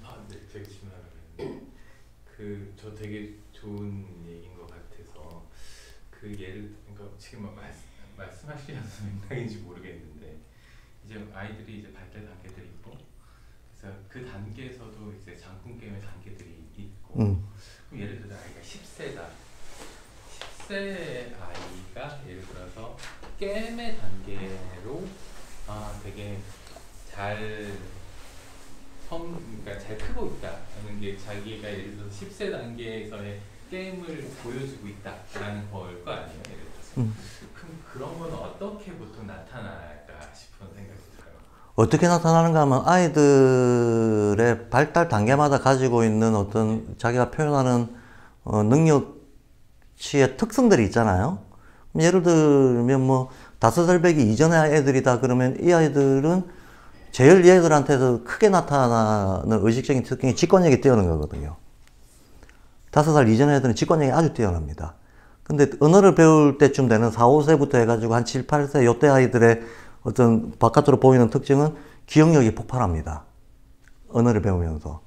제가 질문하려고 했는데 저 되게 좋은 얘기인 것 같아서 그러니까 지금 말씀하시면서 맥락인지 모르겠는데 이제 아이들이 이제 발달 단계들이 있고 그래서 그 단계에서도 이제 장군괭의 단계들이 있고 그럼 예를 들어 아이가 10세다 10세 아이가 예를 들어서 괭의 단계로 되게 그러니까 잘 크고 있다는 게 자기가 예를 들어서 10세 단계에서의 게임을 보여주고 있다라는 걸 거 아니에요, 예를 들어서. 그럼 그런 건 어떻게 보통 나타날까 싶은 생각이 들어요. 어떻게 나타나는가 하면 아이들의 발달 단계마다 가지고 있는 어떤 자기가 표현하는 능력치의 특성들이 있잖아요. 예를 들면 뭐 5살 배기 이전의 애들이다 그러면 이 아이들은 제일 얘들한테도 크게 나타나는 의식적인 특징이 직관력이 뛰어난 거거든요. 5살 이전의 애들은 직관력이 아주 뛰어납니다. 근데 언어를 배울 때쯤 되는 4, 5세부터 해가지고 한 7, 8세 요때 아이들의 어떤 바깥으로 보이는 특징은 기억력이 폭발합니다. 언어를 배우면서.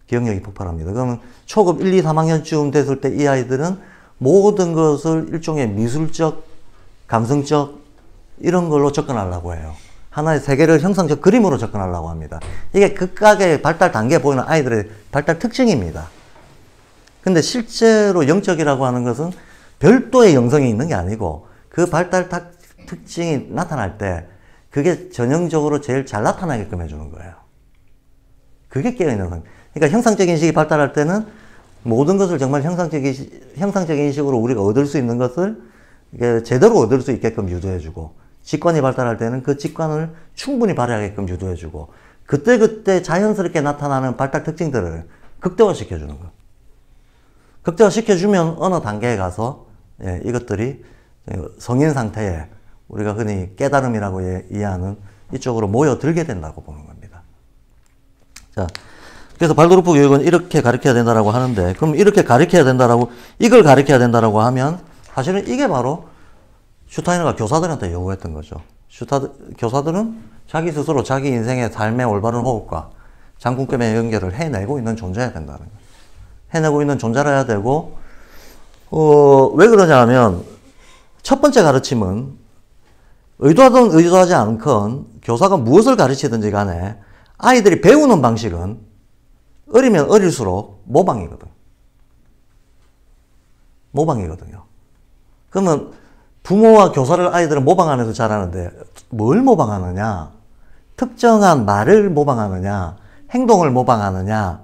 기억력이 폭발합니다. 그러면 초급 1, 2, 3학년쯤 됐을 때 이 아이들은 모든 것을 일종의 미술적, 감성적 이런 걸로 접근하려고 해요. 하나의 세계를 형상적 그림으로 접근하려고 합니다. 이게 극각의 발달 단계에 보이는 아이들의 발달 특징입니다. 근데 실제로 영적이라고 하는 것은 별도의 영성이 있는 게 아니고 그 발달 특징이 나타날 때 그게 전형적으로 제일 잘 나타나게끔 해주는 거예요. 그게 깨어있는 상태. 그러니까 형상적인 인식이 발달할 때는 모든 것을 정말 형상적인 인식으로 우리가 얻을 수 있는 것을 이게 제대로 얻을 수 있게끔 유도해주고 직관이 발달할 때는 그 직관을 충분히 발휘하게끔 유도해주고 그때그때 자연스럽게 나타나는 발달 특징들을 극대화시켜주는 거. 극대화시켜주면 어느 단계에 가서 이것들이 성인 상태에 우리가 흔히 깨달음이라고 이해하는 이쪽으로 모여들게 된다고 보는 겁니다. 자, 그래서 발도르프 교육은 이렇게 가르쳐야 된다라고 하는데 그럼 이렇게 가르쳐야 된다라고 이걸 가르쳐야 된다라고 하면 사실은 이게 바로 슈타이너가 교사들한테 요구했던 거죠. 교사들은 자기 스스로 자기 인생의 삶의 올바른 호흡과 장군괭의 연결을 해내고 있는 존재여야 된다는 거예요. 해내고 있는 존재라 해야 되고 왜 그러냐 하면 첫 번째 가르침은 의도하든 의도하지 않건 교사가 무엇을 가르치든지 간에 아이들이 배우는 방식은 어리면 어릴수록 모방이거든. 모방이거든요. 그러면 부모와 교사를 아이들은 모방 안에서 자라는데 뭘 모방하느냐? 특정한 말을 모방하느냐? 행동을 모방하느냐?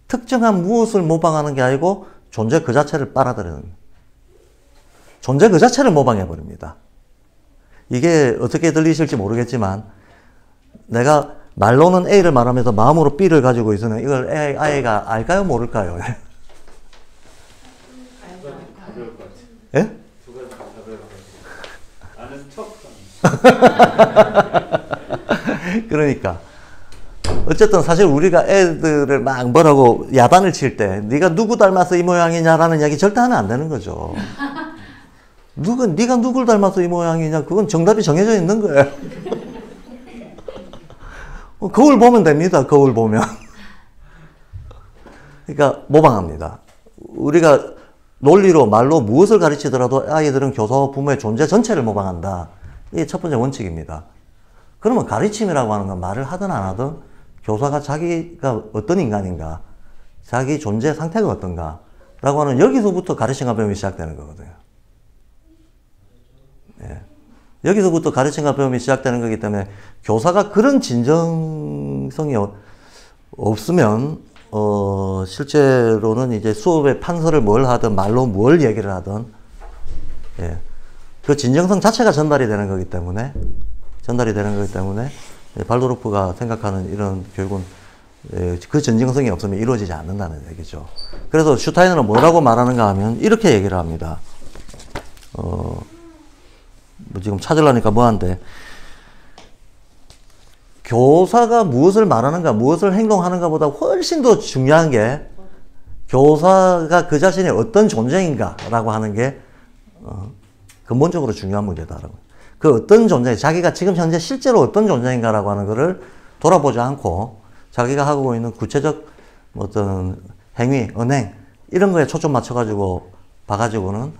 특정한 무엇을 모방하는 게 아니고 존재 그 자체를 빨아들이는, 존재 그 자체를 모방해버립니다. 이게 어떻게 들리실지 모르겠지만 내가 말로는 A를 말하면서 마음으로 B를 가지고 있으면 이걸 아이가 알까요? 모를까요? 다 배울 것 같아. 예? 두 가지 다 배울 것 같아. 아는 척. 그러니까 어쨌든 사실 우리가 애들을 막 뭐라고 야단을 칠 때 네가 누구 닮아서 이 모양이냐라는 이야기 절대 하면 안 되는 거죠. 네가 누굴 닮아서 이 모양이냐, 그건 정답이 정해져 있는 거예요. 거울 보면 됩니다. 거울 보면. 그러니까 모방합니다. 우리가 논리로 말로 무엇을 가르치더라도 아이들은 교사와 부모의 존재 전체를 모방한다. 이게 첫 번째 원칙입니다. 그러면 가르침이라고 하는 건 말을 하든 안 하든 교사가 자기가 어떤 인간인가, 자기 존재 상태가 어떤가 라고 하는 여기서부터 가르침과 배움이 시작되는 거거든요. 예. 여기서부터 가르침과 배움이 시작되는 거기 때문에 교사가 그런 진정성이 없으면 실제로는 이제 수업의 판서를 뭘 하든 말로 뭘 얘기를 하든 예. 그 진정성 자체가 전달이 되는 거기 때문에 발도르프가 생각하는 이런 교육은 그 진정성이 없으면 이루어지지 않는다는 얘기죠. 그래서 슈타이너는 뭐라고 말하는가 하면 이렇게 얘기를 합니다. 뭐 지금 찾으려니까 뭐한데, 교사가 무엇을 말하는가, 무엇을 행동하는가 보다 훨씬 더 중요한 게 교사가 그 자신이 어떤 존재인가 라고 하는 게 근본적으로 중요한 문제다라고. 그 어떤 존재, 자기가 지금 현재 실제로 어떤 존재인가 라고 하는 거를 돌아보지 않고 자기가 하고 있는 구체적 어떤 행위, 언행 이런 거에 초점 맞춰가지고 봐가지고는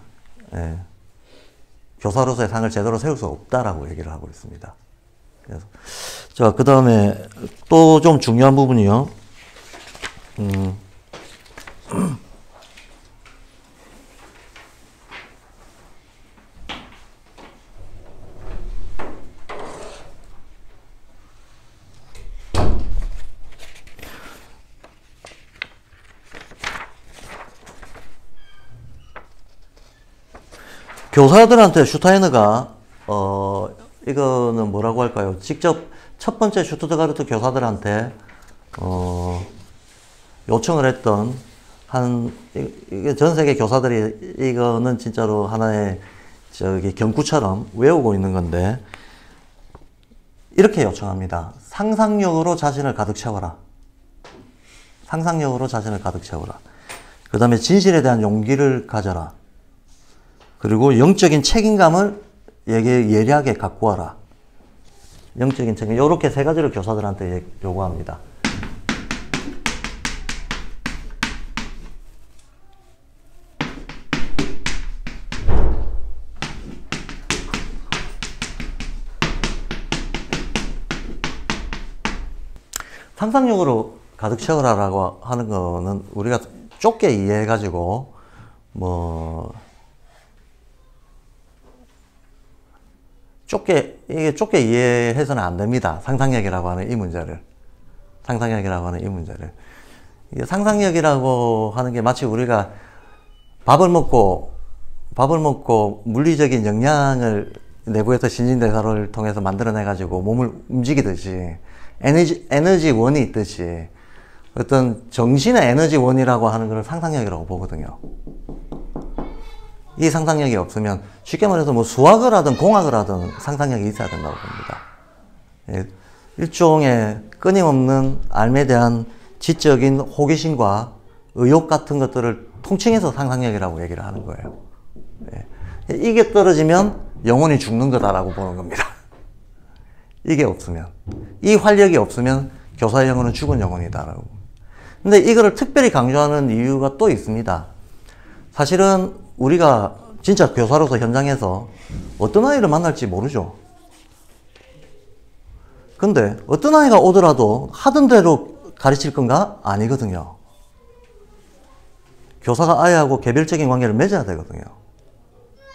교사로서의 상을 제대로 세울 수 없다라고 얘기를 하고 있습니다. 그래서 자, 그 다음에 또 좀 중요한 부분이요. 교사들한테 슈타이너가 이거는 뭐라고 할까요? 직접 첫 번째 슈투트가르트 교사들한테 요청을 했던 이게 전 세계 교사들이 이거는 진짜로 하나의 경구처럼 외우고 있는 건데 이렇게 요청합니다. 상상력으로 자신을 가득 채워라. 상상력으로 자신을 가득 채워라. 그 다음에 진실에 대한 용기를 가져라. 그리고 영적인 책임감을 예리하게 갖고 와라. 영적인 책임. 이렇게 세 가지를 교사들한테 요구합니다. 상상력으로 가득 채워라라고 하는 거는 우리가 좁게 이해해가지고 좁게 이해해서는 안 됩니다. 상상력이라고 하는 이 문제를. 이게 상상력이라고 하는 게 마치 우리가 밥을 먹고 물리적인 영양을 내부에서 신진대사를 통해서 만들어내가지고 몸을 움직이듯이 에너지원이 있듯이 어떤 정신의 에너지원이라고 하는 걸 상상력이라고 보거든요. 이 상상력이 없으면 쉽게 말해서 뭐 수학을 하든 공학을 하든 상상력이 있어야 된다고 봅니다. 일종의 끊임없는 삶에 대한 지적인 호기심과 의욕 같은 것들을 통칭해서 상상력이라고 얘기를 하는 거예요. 이게 떨어지면 영혼이 죽는 거다라고 보는 겁니다. 이게 없으면, 이 활력이 없으면 교사의 영혼은 죽은 영혼이다라고. 근데 이거를 특별히 강조하는 이유가 또 있습니다. 사실은 우리가 진짜 교사로서 현장에서 어떤 아이를 만날지 모르죠. 근데 어떤 아이가 오더라도 하던 대로 가르칠 건가? 아니거든요. 교사가 아이하고 개별적인 관계를 맺어야 되거든요.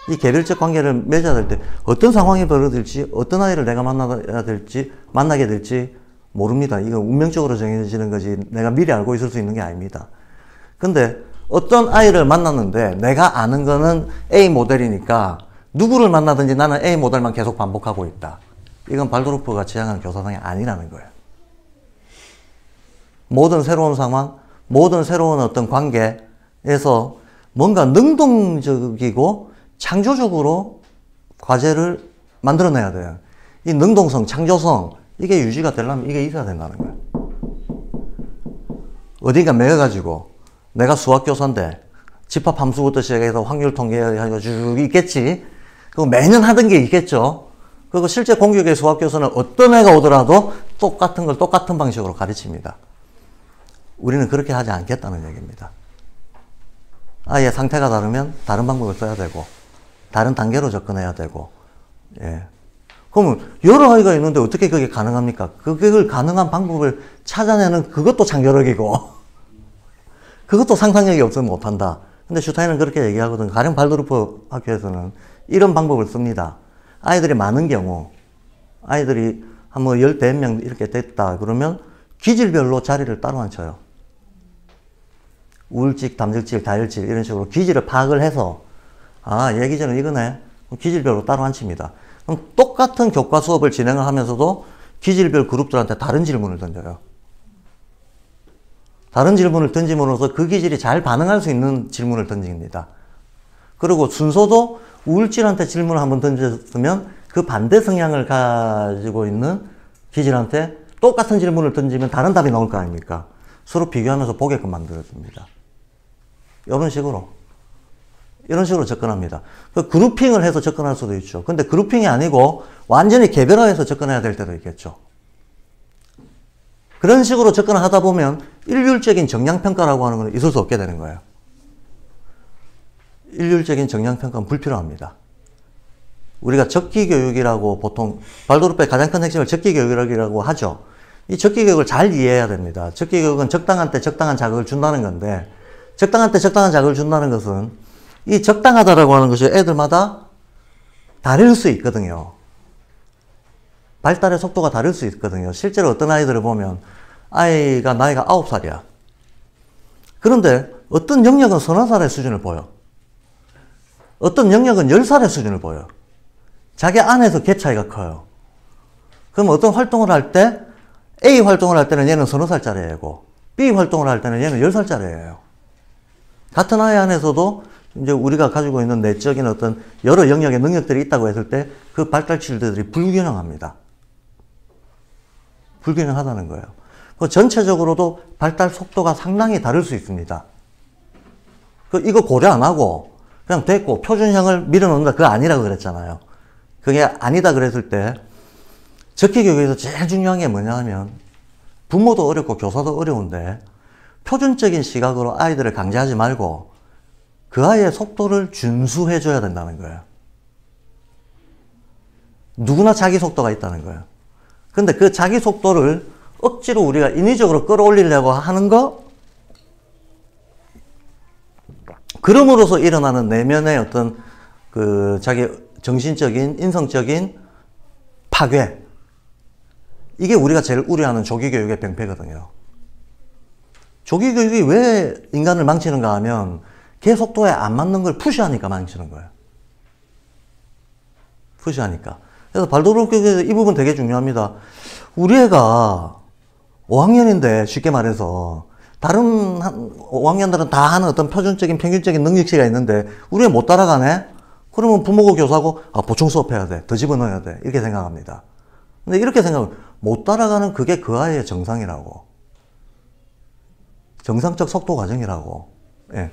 이 개별적 관계를 맺어야 될 때 어떤 상황이 벌어질지, 어떤 아이를 내가 만나게 될지 모릅니다. 이건 운명적으로 정해지는 거지 내가 미리 알고 있을 수 있는 게 아닙니다. 근데 어떤 아이를 만났는데 내가 아는 거는 A 모델이니까 누구를 만나든지 나는 A 모델만 계속 반복하고 있다. 이건 발도르프가 지향하는 교사상이 아니라는 거예요. 모든 새로운 상황, 모든 새로운 어떤 관계에서 뭔가 능동적이고 창조적으로 과제를 만들어내야 돼요. 이 능동성, 창조성, 이게 유지가 되려면 이게 있어야 된다는 거예요. 어딘가 매여가지고 내가 수학교사인데 집합함수부터 시작해서 확률 통계가 쭉 있겠지. 그리고 매년 하던 게 있겠죠. 그리고 실제 공교육의 수학교사는 어떤 애가 오더라도 똑같은 걸 똑같은 방식으로 가르칩니다. 우리는 그렇게 하지 않겠다는 얘기입니다. 아이의 상태가 다르면 다른 방법을 써야 되고 다른 단계로 접근해야 되고, 예. 그러면 여러 아이가 있는데 어떻게 그게 가능합니까? 그걸 가능한 방법을 찾아내는 그것도 창조력이고 그것도 상상력이 없으면 못한다. 근데 슈타인은 그렇게 얘기하거든. 가령 발도르프 학교에서는 이런 방법을 씁니다. 아이들이 많은 경우, 아이들이 한 뭐 10명 이렇게 됐다 그러면 기질별로 자리를 따로 앉혀요. 우울직, 담질질, 다혈질 이런 식으로 기질을 파악을 해서 아, 얘 기질은 이거네. 기질별로 따로 앉힙니다. 그럼 똑같은 교과 수업을 진행을 하면서도 기질별 그룹들한테 다른 질문을 던져요. 다른 질문을 던짐으로써 그 기질이 잘 반응할 수 있는 질문을 던집니다. 그리고 순서도 우울질한테 질문을 한번 던졌으면 그 반대 성향을 가지고 있는 기질한테 똑같은 질문을 던지면 다른 답이 나올 거 아닙니까? 서로 비교하면서 보게끔 만들어줍니다. 이런 식으로 접근합니다. 그룹핑을 해서 접근할 수도 있죠. 근데 그룹핑이 아니고 완전히 개별화해서 접근해야 될 때도 있겠죠. 그런 식으로 접근을 하다 보면 일률적인 정량평가라고 하는 건 있을 수 없게 되는 거예요. 일률적인 정량평가는 불필요합니다. 우리가 적기교육이라고 보통 발도르프의 가장 큰 핵심을 적기교육이라고 하죠. 이 적기교육을 잘 이해해야 됩니다. 적기교육은 적당한 때 적당한 자극을 준다는 건데 적당한 때 적당한 자극을 준다는 것은 이 적당하다라고 하는 것이 애들마다 다를 수 있거든요. 발달의 속도가 다를 수 있거든요. 실제로 어떤 아이들을 보면 아이가 나이가 9살이야. 그런데 어떤 영역은 30살의 수준을 보여. 어떤 영역은 10살의 수준을 보여. 자기 안에서 갭 차이가 커요. 그럼 어떤 활동을 할 때 A 활동을 할 때는 얘는 30살짜리 애고 B 활동을 할 때는 얘는 10살짜리 애예요. 같은 아이 안에서도 이제 우리가 가지고 있는 내적인 어떤 여러 영역의 능력들이 있다고 했을 때 그 발달치들이 불균형합니다. 불균형하다는 거예요. 전체적으로도 발달 속도가 상당히 다를 수 있습니다. 이거 고려 안 하고 그냥 됐고 표준형을 밀어넣는다 그거 아니라고 그랬잖아요. 그게 아니다 그랬을 때 적기교육에서 제일 중요한 게 뭐냐 하면 부모도 어렵고 교사도 어려운데 표준적인 시각으로 아이들을 강제하지 말고 그 아이의 속도를 준수해 줘야 된다는 거예요. 누구나 자기 속도가 있다는 거예요. 근데 그 자기 속도를 억지로 우리가 인위적으로 끌어올리려고 하는 거, 그럼으로써 일어나는 내면의 어떤 그 자기 정신적인, 인성적인 파괴. 이게 우리가 제일 우려하는 조기교육의 병폐거든요. 조기교육이 왜 인간을 망치는가 하면 걔 속도에 안 맞는 걸 푸시하니까 망치는 거예요. 푸시하니까. 그래서 발도르프에서 이 부분 되게 중요합니다. 우리 애가 5학년인데 쉽게 말해서 다른 5학년들은 다 하는 어떤 표준적인 평균적인 능력치가 있는데 우리 애 못 따라가네? 그러면 부모고 교사고 보충 수업해야 돼. 더 집어넣어야 돼. 이렇게 생각합니다. 근데 이렇게 생각하면 못 따라가는 그게 그 아이의 정상이라고. 정상적 속도 과정이라고. 예.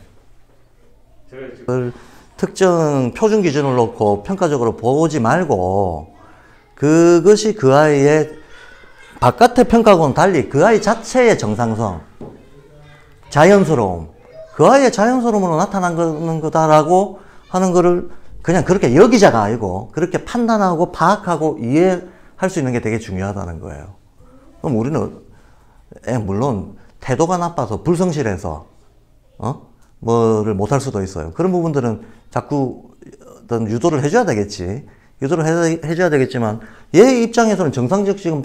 특정 표준 기준을 놓고 평가적으로 보지 말고 그것이 그 아이의 바깥의 평가하고는 달리 그 아이 자체의 정상성, 자연스러움, 그 아이의 자연스러움으로 나타나는 거다라고 하는 거를 그냥 그렇게 여기자가 아니고 그렇게 판단하고 파악하고 이해할 수 있는 게 되게 중요하다는 거예요. 그럼 우리는 물론 태도가 나빠서 불성실해서 뭐를 못할 수도 있어요. 그런 부분들은 자꾸 어떤 유도를 해줘야 되겠지. 유도를 해줘야 되겠지만 얘 입장에서는 정상적 지금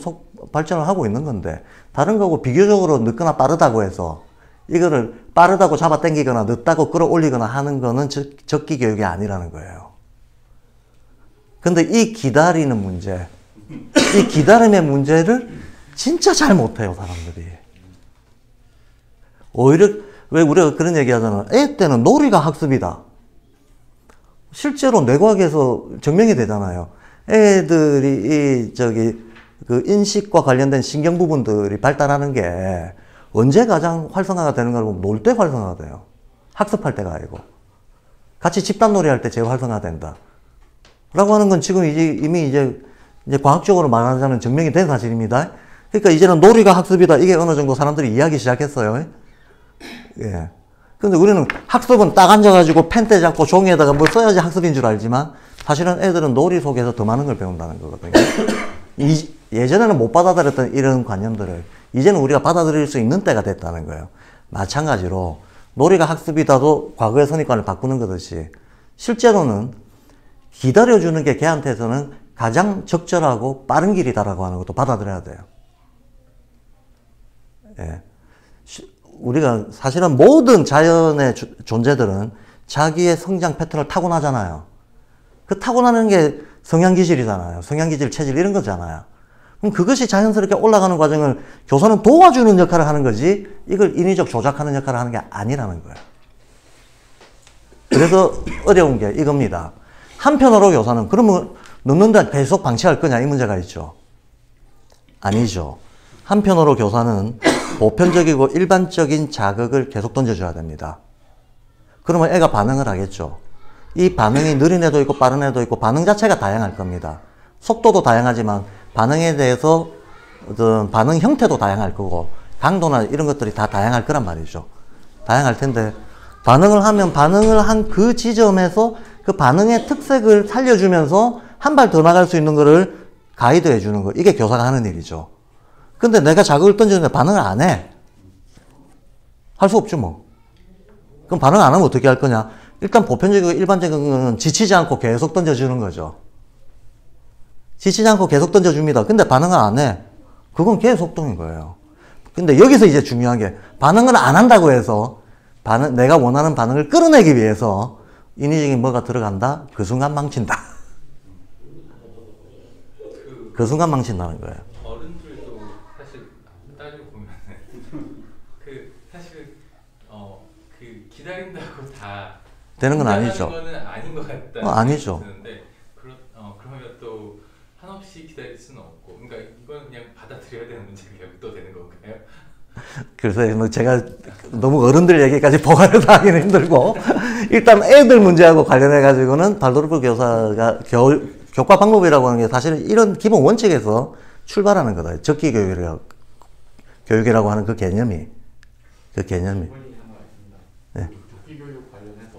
발전을 하고 있는 건데 다른 거하고 비교적으로 늦거나 빠르다고 해서 이거를 빠르다고 잡아 당기거나 늦다고 끌어올리거나 하는 거는 적기 교육이 아니라는 거예요. 근데 이 기다리는 문제, 이 기다림의 문제를 진짜 잘 못해요, 사람들이. 오히려 왜 우리가 그런 얘기 하잖아. 애 때는 놀이가 학습이다. 실제로 뇌과학에서 증명이 되잖아요. 애들이 그 인식과 관련된 신경 부분들이 발달하는 게 언제 가장 활성화가 되는가 보면 놀 때 활성화가 돼요. 학습할 때가 아니고. 같이 집단놀이 할 때 제일 활성화된다. 라고 하는 건 지금 이미 이제 과학적으로 말하자면 증명이 된 사실입니다. 그러니까 이제는 놀이가 학습이다. 이게 어느 정도 사람들이 이해하기 시작했어요. 예. 근데 우리는 학습은 딱 앉아가지고 펜대 잡고 종이에다가 뭘 써야지 학습인 줄 알지만 사실은 애들은 놀이 속에서 더 많은 걸 배운다는 거거든요. 예전에는 못 받아들였던 이런 관념들을 이제는 우리가 받아들일 수 있는 때가 됐다는 거예요. 마찬가지로 놀이가 학습이다도 과거의 선입관을 바꾸는 거듯이 실제로는 기다려주는 게 걔한테서는 가장 적절하고 빠른 길이다라고 하는 것도 받아들여야 돼요. 예. 우리가 사실은 모든 자연의 존재들은 자기의 성장 패턴을 타고나잖아요. 그 타고나는 게 성향기질이잖아요. 성향기질, 체질 이런 거잖아요. 그럼 그것이 자연스럽게 올라가는 과정을 교사는 도와주는 역할을 하는 거지 이걸 인위적 조작하는 역할을 하는 게 아니라는 거예요. 그래서 어려운 게 이겁니다. 한편으로 교사는 그러면 늦는데 계속 방치할 거냐 이 문제가 있죠. 아니죠. 한편으로 교사는 보편적이고 일반적인 자극을 계속 던져줘야 됩니다. 그러면 애가 반응을 하겠죠. 이 반응이 느린 애도 있고 빠른 애도 있고 반응 자체가 다양할 겁니다. 속도도 다양하지만 반응에 대해서 어떤 반응 형태도 다양할 거고 강도나 이런 것들이 다 다양할 거란 말이죠. 다양할 텐데 반응을 하면 반응을 한 그 지점에서 그 반응의 특색을 살려주면서 한 발 더 나갈 수 있는 거를 가이드 해주는 거. 이게 교사가 하는 일이죠. 근데 내가 자극을 던졌는데 반응을 안 해. 할 수 없죠, 뭐. 그럼 반응 안 하면 어떻게 할 거냐? 일단 보편적이고 일반적인 거는 지치지 않고 계속 던져주는 거죠. 지치지 않고 계속 던져줍니다. 근데 반응을 안 해. 그건 걔의 속동인 거예요. 근데 여기서 이제 중요한 게 반응을 안 한다고 해서 내가 원하는 반응을 끌어내기 위해서 인위적인 뭐가 들어간다? 그 순간 망친다. 그 순간 망친다는 거예요. 어른들도 사실 따지고 보면은 사실 그 기다린다고 다 되는 건 아니죠. 거는 아닌 것 같다. 아니죠. 그러면 또 한없이 기다릴 수는 없고, 그러니까 이건 그냥 받아들여야 되는 문제가 결국 또 되는 건가요? 그래서 뭐 제가 너무 어른들 얘기까지 보관을 하기는 힘들고 일단 애들 문제하고 관련해 가지고는 발도르프 교사가 교과 방법이라고 하는 게 사실은 이런 기본 원칙에서 출발하는 거다. 적기 교육이라고 하는 그 개념이. 네. 적기 교육 관련해서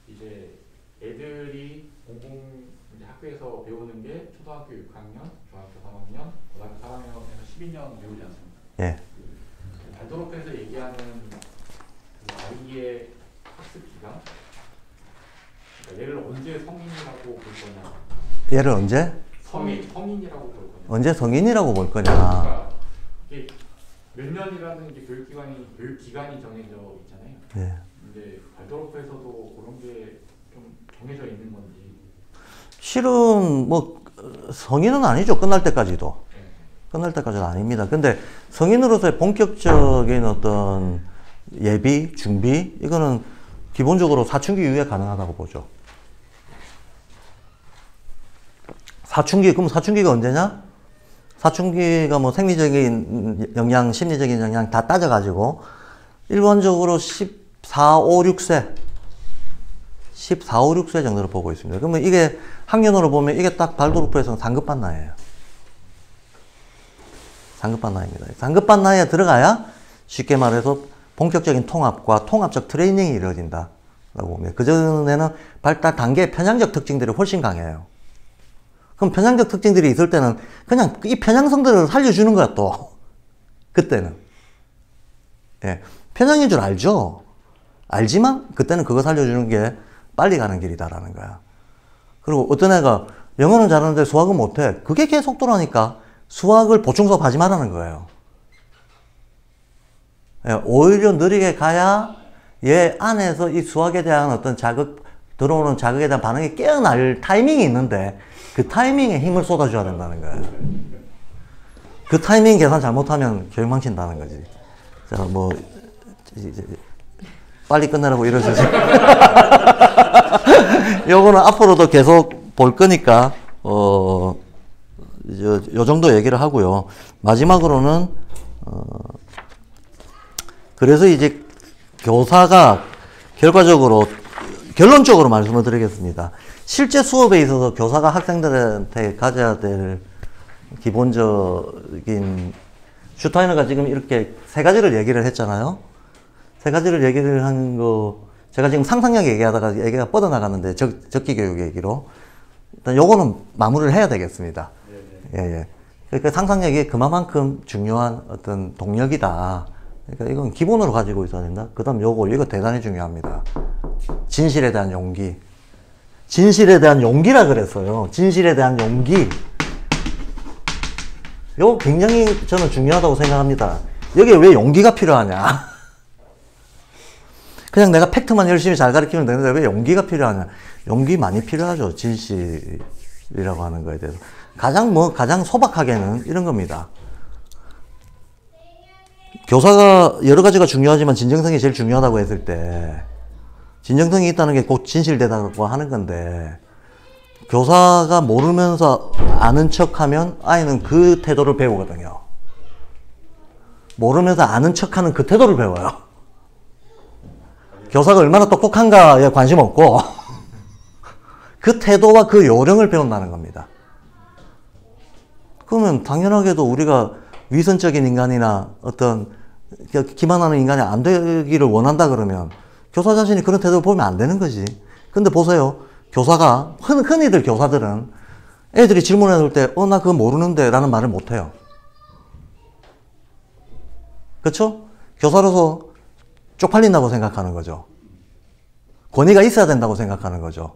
이제 애들이 이제 학교에서 배우는 게 초등학교 6학년, 중학교 3학년, 고등학교 3학년에서 12년 배우지 않습니까? 예. 발도르프에서 얘기하는 그 아이의 학습 기간, 그러니까 얘를 언제 성인이라고 볼 거냐? 얘를 언제? 성인이라고 볼 거냐? 언제 성인이라고 볼 거냐? 그러니까 이게 몇 년이라는 이제 교육 기간이 정해져 있잖아요. 예. 근데 발도르프에서도 그런 게 좀 정해져 있는 건지. 실은 뭐 성인은 아니죠. 끝날 때까지도. 끝날 때까지는 아닙니다. 근데 성인으로서의 본격적인 어떤 예비, 준비 이거는 기본적으로 사춘기 이후에 가능하다고 보죠. 그럼 사춘기가 언제냐? 사춘기가 뭐 생리적인 영향, 심리적인 영향 다 따져가지고 일반적으로 14, 5, 6세 14, 5, 6세 정도로 보고 있습니다. 그러면 이게 학년으로 보면 이게 딱 발도르프에서는 상급반 나이예요. 상급반 나이입니다. 상급반 나이에 들어가야 쉽게 말해서 본격적인 통합과 통합적 트레이닝이 이루어진다라고 봅니다. 그전에는 발달 단계의 편향적 특징들이 훨씬 강해요. 그럼 편향적 특징들이 있을 때는 그냥 이 편향성들을 살려주는 거야, 또. 그때는. 예. 편향인 줄 알죠? 알지만 그때는 그거 살려주는 게 빨리 가는 길이다라는 거야. 그리고 어떤 애가 영어는 잘하는데 수학은 못해. 그게 계속도라니까 수학을 보충 수업 하지 말라는 거예요. 예, 오히려 느리게 가야 얘 안에서 이 수학에 대한 어떤 들어오는 자극에 대한 반응이 깨어날 타이밍이 있는데 그 타이밍에 힘을 쏟아줘야 된다는 거예요. 그 타이밍 계산 잘못하면 교육 망친다는 거지. 자, 뭐, 이제 빨리 끝내라고 이러시지. 요거는 앞으로도 계속 볼 거니까, 요 정도 얘기를 하고요. 마지막으로는, 그래서 이제 교사가 결론적으로 말씀을 드리겠습니다. 실제 수업에 있어서 교사가 학생들한테 가져야 될 기본적인, 슈타이너가 지금 이렇게 세 가지를 얘기를 했잖아요. 세 가지를 얘기를 한 거, 제가 지금 상상력 얘기하다가 얘기가 뻗어나갔는데, 적기 교육 얘기로. 일단 요거는 마무리를 해야 되겠습니다. 예. 그러니까 상상력이 그만큼 중요한 어떤 동력이다. 그러니까 이건 기본으로 가지고 있어야 된다. 그 다음 이거 대단히 중요합니다. 진실에 대한 용기. 진실에 대한 용기라 그랬어요. 진실에 대한 용기. 이거 굉장히 저는 중요하다고 생각합니다. 여기에 왜 용기가 필요하냐? 그냥 내가 팩트만 열심히 잘 가르치면 되는데 왜 용기가 필요하냐? 용기 많이 필요하죠. 진실이라고 하는 거에 대해서. 가장 소박하게는 이런 겁니다. 교사가 여러 가지가 중요하지만 진정성이 제일 중요하다고 했을 때, 진정성이 있다는 게 곧 진실되다고 하는 건데, 교사가 모르면서 아는 척하면 아이는 그 태도를 배우거든요. 모르면서 아는 척하는 그 태도를 배워요. 교사가 얼마나 똑똑한가에 관심 없고 그 태도와 그 요령을 배운다는 겁니다. 그러면 당연하게도 우리가 위선적인 인간이나 어떤 기만하는 인간이 안 되기를 원한다 그러면 교사 자신이 그런 태도를 보면 안 되는 거지. 근데 보세요. 교사가, 흔히들 교사들은 애들이 질문해 때, 나 그거 모르는데 라는 말을 못 해요. 그쵸? 교사로서 쪽팔린다고 생각하는 거죠. 권위가 있어야 된다고 생각하는 거죠.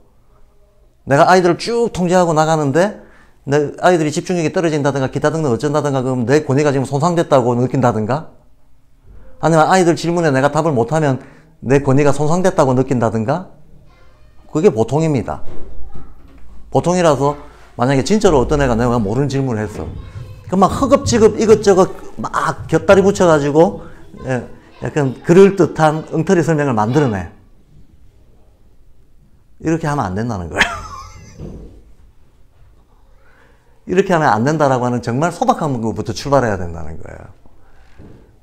내가 아이들을 쭉 통제하고 나가는데, 내 아이들이 집중력이 떨어진다든가, 기타 등등 어쩐다든가, 그럼 내 권위가 지금 손상됐다고 느낀다든가, 아니면 아이들 질문에 내가 답을 못하면 내 권위가 손상됐다고 느낀다든가, 그게 보통입니다. 보통이라서 만약에 진짜로 어떤 애가 내가 모르는 질문을 했어. 그럼 막 허겁지겁 이것저것 막 곁다리 붙여가지고 약간 그럴듯한 엉터리 설명을 만들어내. 이렇게 하면 안 된다는 거예요. 이렇게 하면 안 된다라고 하는 정말 소박한 것부터 출발해야 된다는 거예요.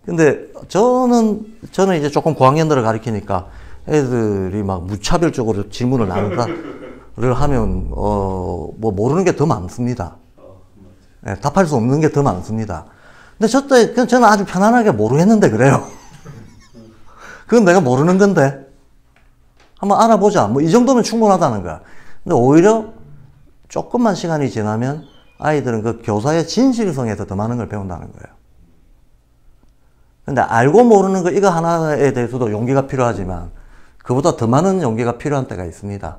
근데 저는 이제 조금 고학년들을 가르치니까 애들이 막 무차별적으로 질문을 나눈다를 하면 뭐 모르는 게 더 많습니다. 네, 답할 수 없는 게 더 많습니다. 근데 저는 아주 편안하게 모르겠는데 그래요. 그건 내가 모르는 건데 한번 알아보자. 뭐 이 정도면 충분하다는 거야. 근데 오히려 조금만 시간이 지나면 아이들은 그 교사의 진실성에서 더 많은 걸 배운다는 거예요. 근데 알고 모르는 거 이거 하나에 대해서도 용기가 필요하지만 그보다 더 많은 용기가 필요한 때가 있습니다.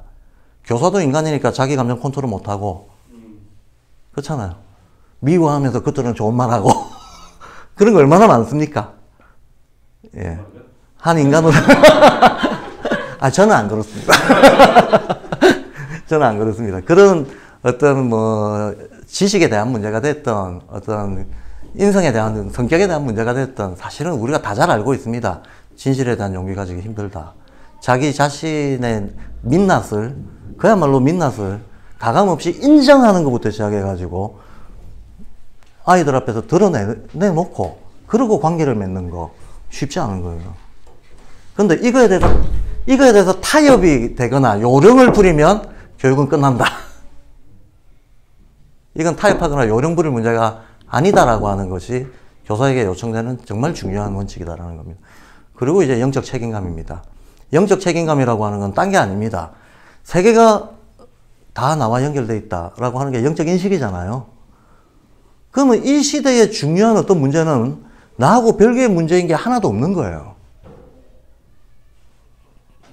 교사도 인간이니까 자기 감정 컨트롤 못하고 그렇잖아요. 미워하면서 겉으로는 좋은 말하고 그런 거 얼마나 많습니까? 예. 한 인간으로 저는 안 그렇습니다. 저는 안 그렇습니다. 그런 어떤 뭐 지식에 대한 문제가 됐던 어떤 인성에 대한 성격에 대한 문제가 됐던 사실은 우리가 다 잘 알고 있습니다. 진실에 대한 용기 가지기 힘들다. 자기 자신의 민낯을 그야말로 민낯을 가감없이 인정하는 것부터 시작해가지고 아이들 앞에서 드러내놓고 그러고 관계를 맺는 거 쉽지 않은 거예요. 근데 이거에 대해서 타협이 되거나 요령을 부리면 교육은 끝난다. 이건 타협하거나 요령 부릴 문제가 아니다라고 하는 것이 교사에게 요청되는 정말 중요한 원칙이다라는 겁니다. 그리고 이제 영적 책임감입니다. 영적 책임감이라고 하는 건 딴 게 아닙니다. 세계가 다 나와 연결되어 있다라고 하는 게 영적 인식이잖아요. 그러면 이 시대의 중요한 어떤 문제는 나하고 별개의 문제인 게 하나도 없는 거예요.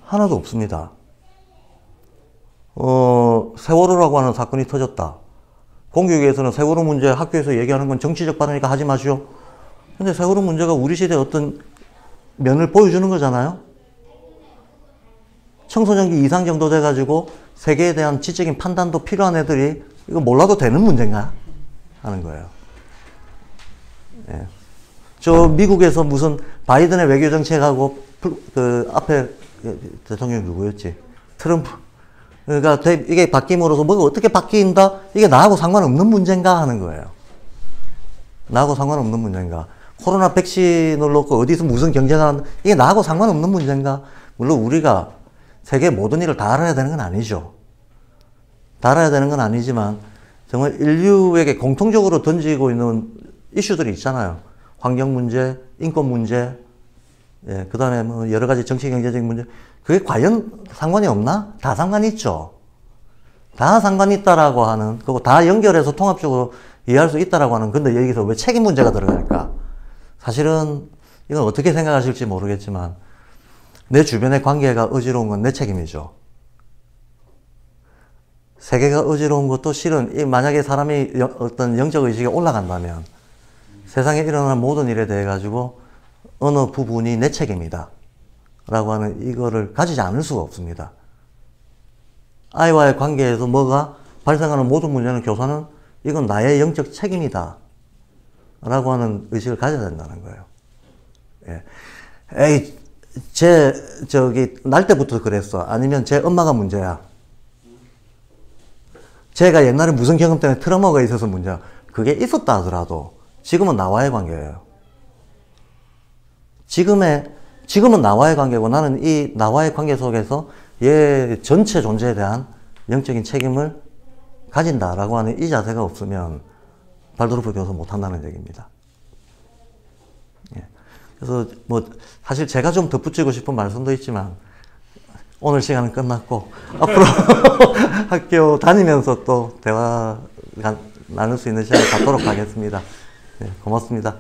하나도 없습니다. 세월호라고 하는 사건이 터졌다. 공교육에서는 세월호 문제 학교에서 얘기하는 건 정치적 발언이니까 하지 마시오. 근데 세월호 문제가 우리 시대의 어떤 면을 보여주는 거잖아요. 청소년기 이상 정도 돼가지고 세계에 대한 지적인 판단도 필요한 애들이 이거 몰라도 되는 문제인가 하는 거예요. 예. 저 미국에서 무슨 바이든의 외교 정책하고 그 앞에 대통령이 누구였지? 트럼프. 그러니까 이게 바뀜으로써 뭐가 어떻게 바뀐다? 이게 나하고 상관없는 문제인가 하는 거예요. 나하고 상관없는 문제인가? 코로나 백신을 놓고 어디서 무슨 경쟁하는 이게 나하고 상관없는 문제인가? 물론 우리가 세계 모든 일을 다 알아야 되는 건 아니죠. 다 알아야 되는 건 아니지만 정말 인류에게 공통적으로 던지고 있는 이슈들이 있잖아요. 환경 문제, 인권 문제, 예, 그 다음에 뭐 여러 가지 정치 경제적인 문제. 그게 과연 상관이 없나? 다 상관이 있죠. 다 상관이 있다라고 하는, 그리고 다 연결해서 통합적으로 이해할 수 있다라고 하는, 근데 여기서 왜 책임 문제가 들어갈까? 사실은 이건 어떻게 생각하실지 모르겠지만 내 주변의 관계가 어지러운 건 내 책임이죠. 세계가 어지러운 것도 실은 만약에 사람이 어떤 영적 의식이 올라간다면 세상에 일어나는 모든 일에 대해 가지고 어느 부분이 내 책임이다 라고 하는 이거를 가지지 않을 수가 없습니다. 아이와의 관계에서 뭐가 발생하는 모든 문제는 교사는 이건 나의 영적 책임이다 라고 하는 의식을 가져야 된다는 거예요. 예. 에이, 날 때부터 그랬어. 아니면 제 엄마가 문제야. 제가 옛날에 무슨 경험 때문에 트라우마가 있어서 문제야. 그게 있었다 하더라도 지금은 나와의 관계예요. 지금은 나와의 관계고 나는 이 나와의 관계 속에서 얘 전체 존재에 대한 영적인 책임을 가진다라고 하는 이 자세가 없으면 발도르프 교수 못한다는 얘기입니다. 예. 그래서 뭐 사실 제가 좀 덧붙이고 싶은 말씀도 있지만 오늘 시간은 끝났고 앞으로 학교 다니면서 또 대화 나눌 수 있는 시간을 갖도록 하겠습니다. 네, 고맙습니다.